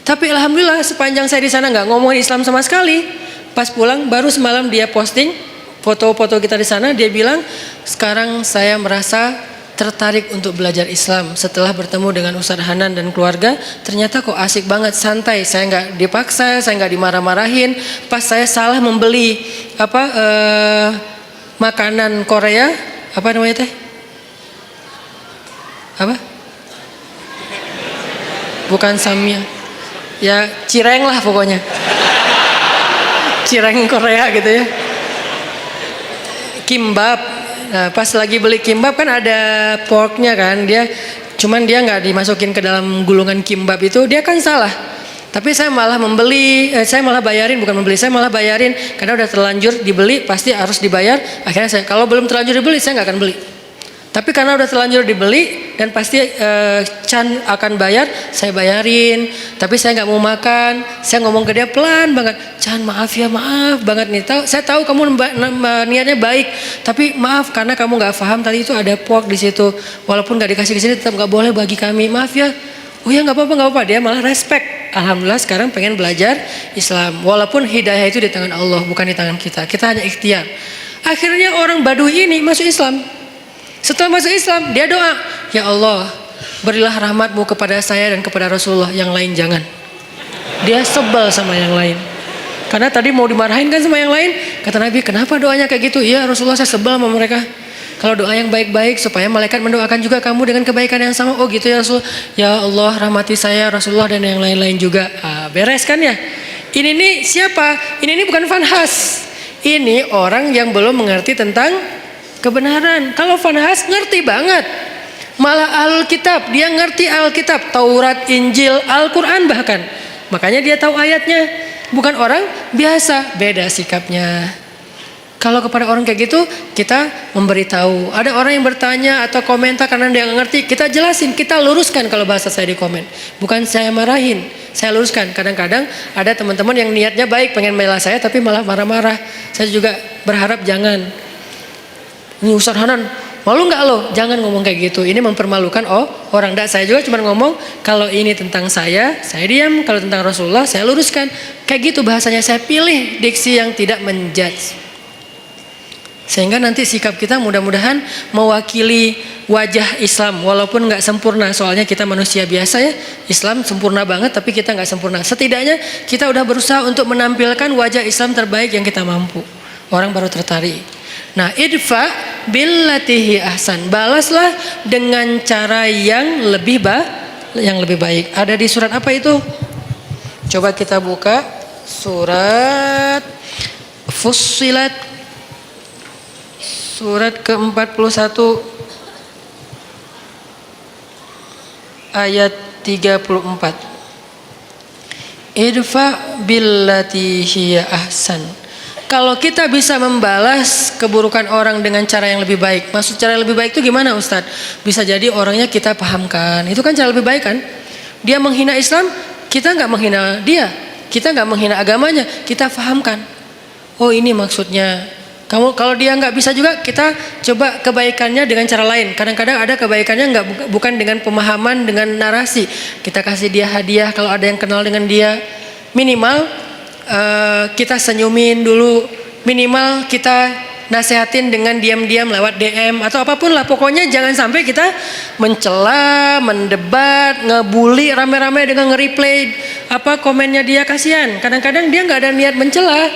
Tapi alhamdulillah sepanjang saya di sana nggak ngomongin Islam sama sekali. Pas pulang baru semalam dia posting foto-foto kita di sana. Dia bilang sekarang saya merasa tertarik untuk belajar Islam setelah bertemu dengan Ustadz Hanan dan keluarga. Ternyata kok asik banget, santai. Saya nggak dipaksa, saya nggak dimarah-marahin. Pas saya salah membeli makanan Korea, apa namanya teh? Apa? Bukan samyang. Ya cireng lah pokoknya, cireng Korea gitu ya, kimbap. Nah, pas lagi beli kimbap kan ada porknya kan, dia nggak dimasukin ke dalam gulungan kimbap itu, dia kan salah. Tapi saya malah bayarin, bukan membeli, saya malah bayarin karena udah terlanjur dibeli pasti harus dibayar. Akhirnya kalau belum terlanjur dibeli saya nggak akan beli. Tapi karena udah terlanjur dibeli dan pasti Chan akan bayar, saya bayarin. Tapi saya nggak mau makan. Saya ngomong ke dia pelan banget, Chan maaf ya, maaf banget nih. Saya tahu kamu niatnya baik, tapi maaf karena kamu nggak paham tadi itu ada pork di situ. Walaupun nggak dikasih ke sini tetap nggak boleh bagi kami. Maaf ya. Oh ya nggak apa-apa. Dia malah respect. Alhamdulillah sekarang pengen belajar Islam. Walaupun hidayah itu di tangan Allah, bukan di tangan kita. Kita hanya ikhtiar. Akhirnya orang Badui ini masuk Islam. Setelah masuk Islam, dia doa, ya Allah, berilah rahmatmu kepada saya dan kepada Rasulullah, yang lain jangan. Dia sebel sama yang lain. Karena tadi mau dimarahin kan sama yang lain. Kata Nabi, kenapa doanya kayak gitu? Ya Rasulullah, saya sebel sama mereka. Kalau doa yang baik-baik supaya malaikat mendoakan juga kamu dengan kebaikan yang sama. Oh gitu ya Rasul. Ya Allah, rahmati saya, Rasulullah dan yang lain-lain juga. Beres kan ya? Ini nih siapa? Ini bukan Fanhas. Ini orang yang belum mengerti tentang kebenaran. Kalau Fanhas ngerti banget, malah Alkitab, dia ngerti Alkitab, Taurat, Injil, Al-Quran bahkan. Makanya dia tahu ayatnya. Bukan orang biasa, beda sikapnya. Kalau kepada orang kayak gitu, kita memberitahu. Ada orang yang bertanya atau komentar karena dia nggak ngerti, kita jelasin, kita luruskan kalau bahasa saya di komen. Bukan saya marahin, saya luruskan. Kadang-kadang ada teman-teman yang niatnya baik, pengen bela saya, tapi malah marah-marah. Saya juga berharap jangan. Ini Ustadz Hanan, malu nggak lo? Jangan ngomong kayak gitu. Ini mempermalukan orang. Saya juga cuma ngomong kalau ini tentang saya diam. Kalau tentang Rasulullah, saya luruskan. Kayak gitu bahasanya. Saya pilih diksi yang tidak menjudge. Sehingga nanti sikap kita mudah-mudahan mewakili wajah Islam, walaupun nggak sempurna. Soalnya kita manusia biasa ya. Islam sempurna banget, tapi kita nggak sempurna. Setidaknya kita udah berusaha untuk menampilkan wajah Islam terbaik yang kita mampu. Orang baru tertarik. Nah, idfa billatihi ahsan, balaslah dengan cara yang lebih baik. Ada di surat apa itu? Coba kita buka surat Fussilat, surat ke-41 ayat 34. Idfa billatihi ahsan. Kalau kita bisa membalas keburukan orang dengan cara yang lebih baik. Maksud cara yang lebih baik itu gimana Ustadz? Bisa jadi orangnya kita pahamkan. Itu kan cara lebih baik kan? Dia menghina Islam, kita nggak menghina dia. Kita nggak menghina agamanya, kita pahamkan. Oh ini maksudnya. Kalau dia nggak bisa juga, kita coba kebaikannya dengan cara lain. Kadang-kadang ada kebaikannya bukan dengan pemahaman, dengan narasi. Kita kasih dia hadiah kalau ada yang kenal dengan dia. Minimal kita senyumin dulu, minimal kita nasehatin dengan diam-diam lewat DM atau apapun lah. Pokoknya jangan sampai kita mencela, mendebat, ngebully rame-rame dengan nge-replay komennya dia. Kasihan, kadang-kadang dia nggak ada niat mencela,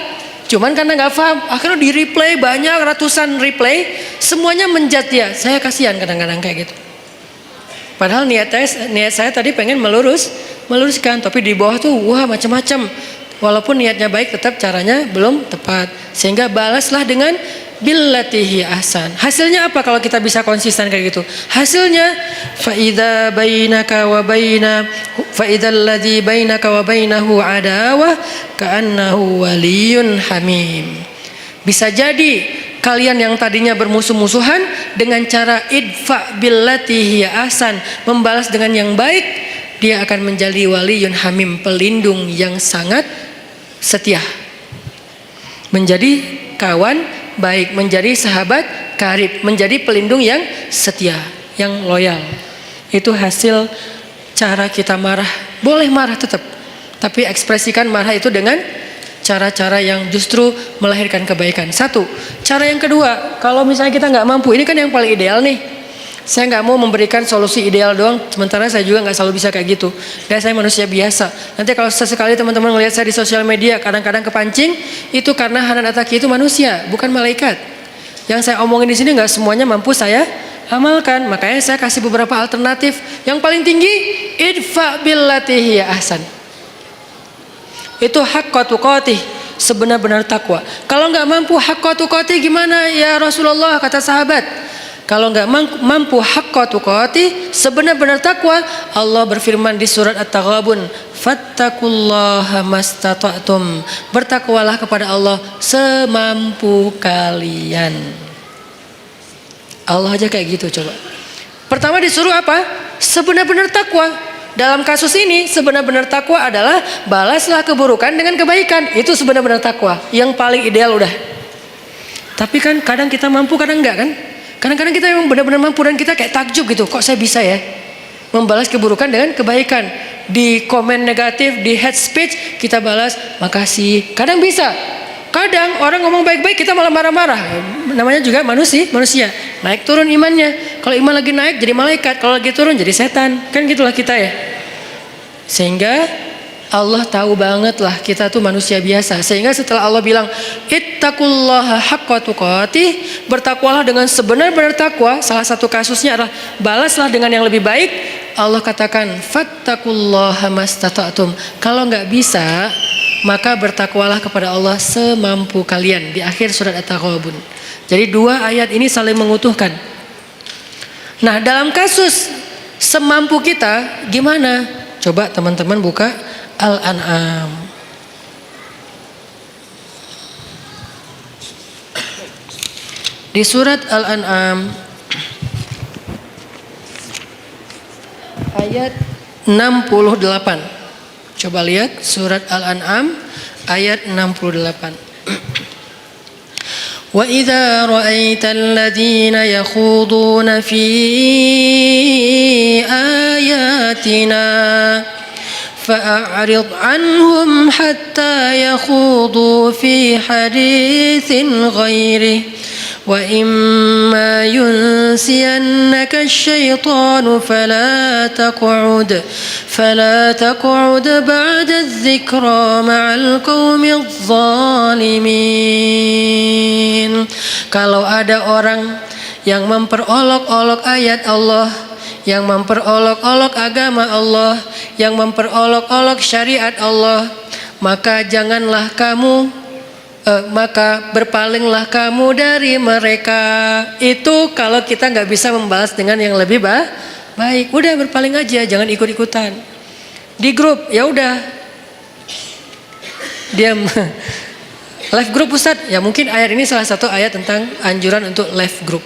Cuman karena nggak paham, akhirnya di replay banyak ratusan replay, semuanya menjat dia. Saya kasihan kadang-kadang kayak gitu. Padahal niat saya tadi pengen meluruskan, tapi di bawah tuh wah macam-macam. Walaupun niatnya baik, tetap caranya belum tepat. Sehingga balaslah dengan billatihi ahsan. Hasilnya apa kalau kita bisa konsisten kayak gitu? Hasilnya fa idza alladzi bainaka wa bainahu adawah ka'annahu waliyyun hamim. Bisa jadi kalian yang tadinya bermusuh-musuhan dengan cara idfa billatihi ahsan, membalas dengan yang baik, dia akan menjadi waliyun hamim, pelindung yang sangat setia. Menjadi kawan baik, menjadi sahabat karib, menjadi pelindung yang setia, yang loyal. Itu hasil cara kita marah. Boleh marah tetap, tapi ekspresikan marah itu dengan cara-cara yang justru melahirkan kebaikan. Satu. Cara yang kedua, kalau misalnya kita nggak mampu, ini kan yang paling ideal nih. Saya nggak mau memberikan solusi ideal doang, sementara saya juga nggak selalu bisa kayak gitu. Dan saya manusia biasa. Nanti kalau sesekali teman-teman ngelihat saya di sosial media, kadang-kadang kepancing, itu karena Hanan Attaqi itu manusia, bukan malaikat. Yang saya omongin di sini nggak semuanya mampu saya amalkan. Makanya saya kasih beberapa alternatif. Yang paling tinggi, idfa billatihi ahsan. Itu haqqa tuqatih, sebenar-benar takwa. Kalau nggak mampu haqqa tuqatih gimana ya Rasulullah, kata sahabat? Kalau nggak mampu haqqa tuqatih, sebenar-benar takwa, Allah berfirman di surat At-Taghabun, fattaqullaha mastata'tum. Bertakwalah kepada Allah semampu kalian. Allah aja kayak gitu coba. Pertama disuruh apa? Sebenar-benar takwa. Dalam kasus ini sebenar-benar takwa adalah balaslah keburukan dengan kebaikan. Itu sebenar-benar takwa. Yang paling ideal udah. Tapi kan kadang kita mampu, kadang enggak kan? Kadang-kadang kita memang benar-benar mampu dan kita kayak takjub gitu. Kok saya bisa ya membalas keburukan dengan kebaikan? Di komen negatif, di hate speech kita balas makasih. Kadang bisa. Kadang orang ngomong baik-baik kita malah marah-marah. Namanya juga manusia. Naik turun imannya. Kalau iman lagi naik jadi malaikat, kalau lagi turun jadi setan. Kan gitulah kita ya. Sehingga Allah tahu banget lah kita tuh manusia biasa. Sehingga setelah Allah bilang ittaqullaha haqqa tuqatih, bertakwalah dengan sebenar-benar takwa, salah satu kasusnya adalah balaslah dengan yang lebih baik. Allah katakan fattaqullaha mastata'tum. Kalau nggak bisa, maka bertakwalah kepada Allah semampu kalian, di akhir surat At-Taghabun. Jadi dua ayat ini saling mengutuhkan. Nah, dalam kasus semampu kita gimana? Coba teman-teman buka Al-An'am. Di surat Al-An'am ayat 68. Coba lihat surat Al-An'am ayat 68. Wa idza ra'aital ladzina yakhuduna fi ayatina fa'arid anhum hatta yakhudu fi haditsin ghairihi wa imma yunsiyannaka asy-syaitanu fala taq'ud ba'da adh-dhikra ma'al qaumidh dhalimin. Kalau ada orang yang memperolok-olok ayat Allah, yang memperolok-olok agama Allah, yang memperolok-olok syariat Allah, maka janganlah kamu maka berpalinglah kamu dari mereka. Itu kalau kita nggak bisa membalas dengan yang lebih baik, udah berpaling aja, jangan ikut-ikutan. Di grup ya udah diam. Live group Ustadz, ya mungkin ayat ini salah satu ayat tentang anjuran untuk live group.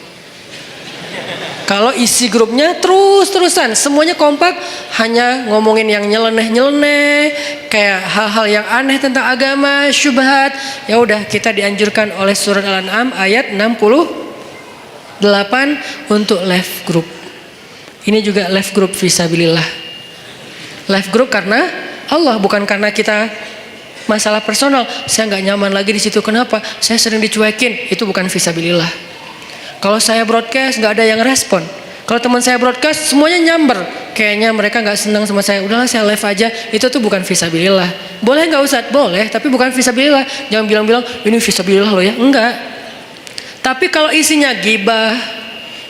Kalau isi grupnya terus-terusan, semuanya kompak, hanya ngomongin yang nyeleneh-nyeleneh, kayak hal-hal yang aneh tentang agama, syubhat, ya udah kita dianjurkan oleh surat Al-An'am ayat 68 untuk live group. Ini juga live group fisabilillah. Live group karena Allah, bukan karena kita masalah personal. Saya nggak nyaman lagi di situ. Kenapa? Saya sering dicuekin. Itu bukan fisabilillah. Kalau saya broadcast nggak ada yang respon. Kalau teman saya broadcast semuanya nyamber. kayaknya mereka nggak senang sama saya, udahlah saya live aja. Itu tuh bukan fisabilillah. Boleh nggak Ustadz? Boleh, tapi bukan fisabilillah. Jangan bilang-bilang ini fisabilillah loh ya, enggak. Tapi kalau isinya gibah,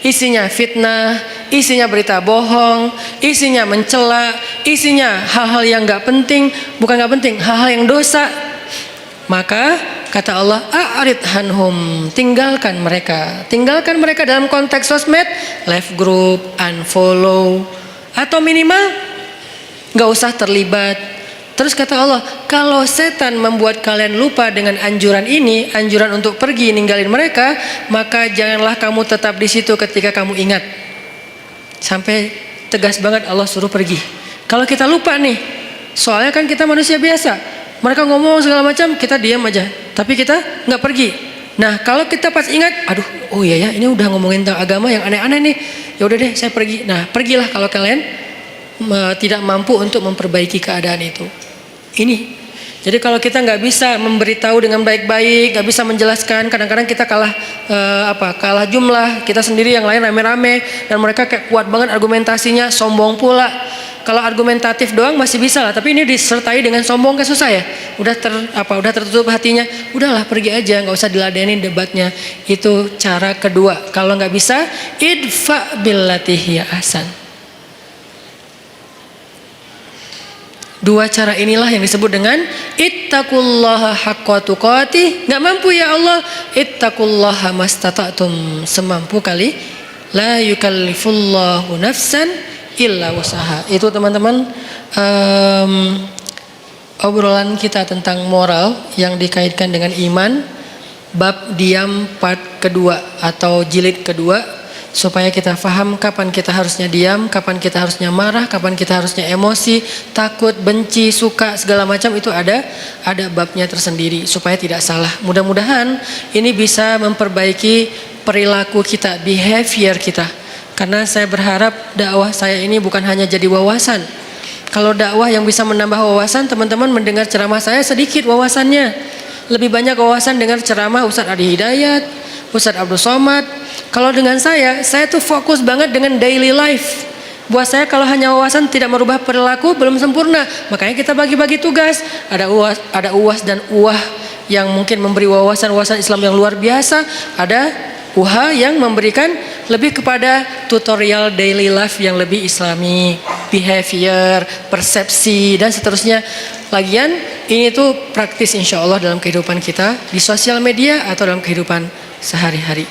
isinya fitnah, isinya berita bohong, isinya mencela, isinya hal-hal yang nggak penting, bukan nggak penting, hal-hal yang dosa, maka kata Allah, a'rid hanhum, tinggalkan mereka dalam konteks sosmed, left group, unfollow, atau minimal nggak usah terlibat. Terus kata Allah, kalau setan membuat kalian lupa dengan anjuran ini, anjuran untuk pergi ninggalin mereka, maka janganlah kamu tetap di situ ketika kamu ingat. Sampai tegas banget Allah suruh pergi. Kalau kita lupa nih, soalnya kan kita manusia biasa, mereka ngomong segala macam, kita diam aja, tapi kita nggak pergi. Nah kalau kita pas ingat, aduh, oh iya ya, ini udah ngomongin tentang agama yang aneh-aneh nih, ya udah deh saya pergi. Nah pergilah kalau kalian tidak mampu untuk memperbaiki keadaan itu. Ini, jadi kalau kita nggak bisa memberitahu dengan baik-baik, nggak bisa menjelaskan, kadang-kadang kita kalah jumlah, kita sendiri yang lain rame-rame, dan mereka kayak kuat banget argumentasinya, sombong pula. Kalau argumentatif doang masih bisa lah, tapi ini disertai dengan sombong kan susah ya. Udah tertutup hatinya, udahlah pergi aja, nggak usah diladenin debatnya. Itu cara kedua. Kalau nggak bisa, idfa billati hiya ahsan. Dua cara inilah yang disebut dengan ittaqullaha haqqa tuqatih. Nggak mampu ya Allah, ittaqullaha mastata'tum, semampu kali. La yukallifullahu nafsan illa wusaha. Itu teman-teman obrolan kita tentang moral yang dikaitkan dengan iman, bab diam part kedua atau jilid kedua, supaya kita paham kapan kita harusnya diam, kapan kita harusnya marah, kapan kita harusnya emosi, takut, benci, suka, segala macam itu ada babnya tersendiri supaya tidak salah. Mudah-mudahan ini bisa memperbaiki perilaku kita, behavior kita. Karena saya berharap dakwah saya ini bukan hanya jadi wawasan. Kalau dakwah yang bisa menambah wawasan, teman-teman mendengar ceramah saya sedikit wawasannya. Lebih banyak wawasan dengar ceramah Ustadz Adi Hidayat, Ustadz Abdul Somad. Kalau dengan saya tuh fokus banget dengan daily life. Buat saya kalau hanya wawasan tidak merubah perilaku belum sempurna. Makanya kita bagi-bagi tugas. Ada UAS dan UAH yang mungkin memberi wawasan Islam yang luar biasa. Ada UHA yang memberikan lebih kepada tutorial daily life yang lebih Islami, behavior, persepsi dan seterusnya. Lagian ini tuh praktis insya Allah dalam kehidupan kita di sosial media atau dalam kehidupan sehari-hari.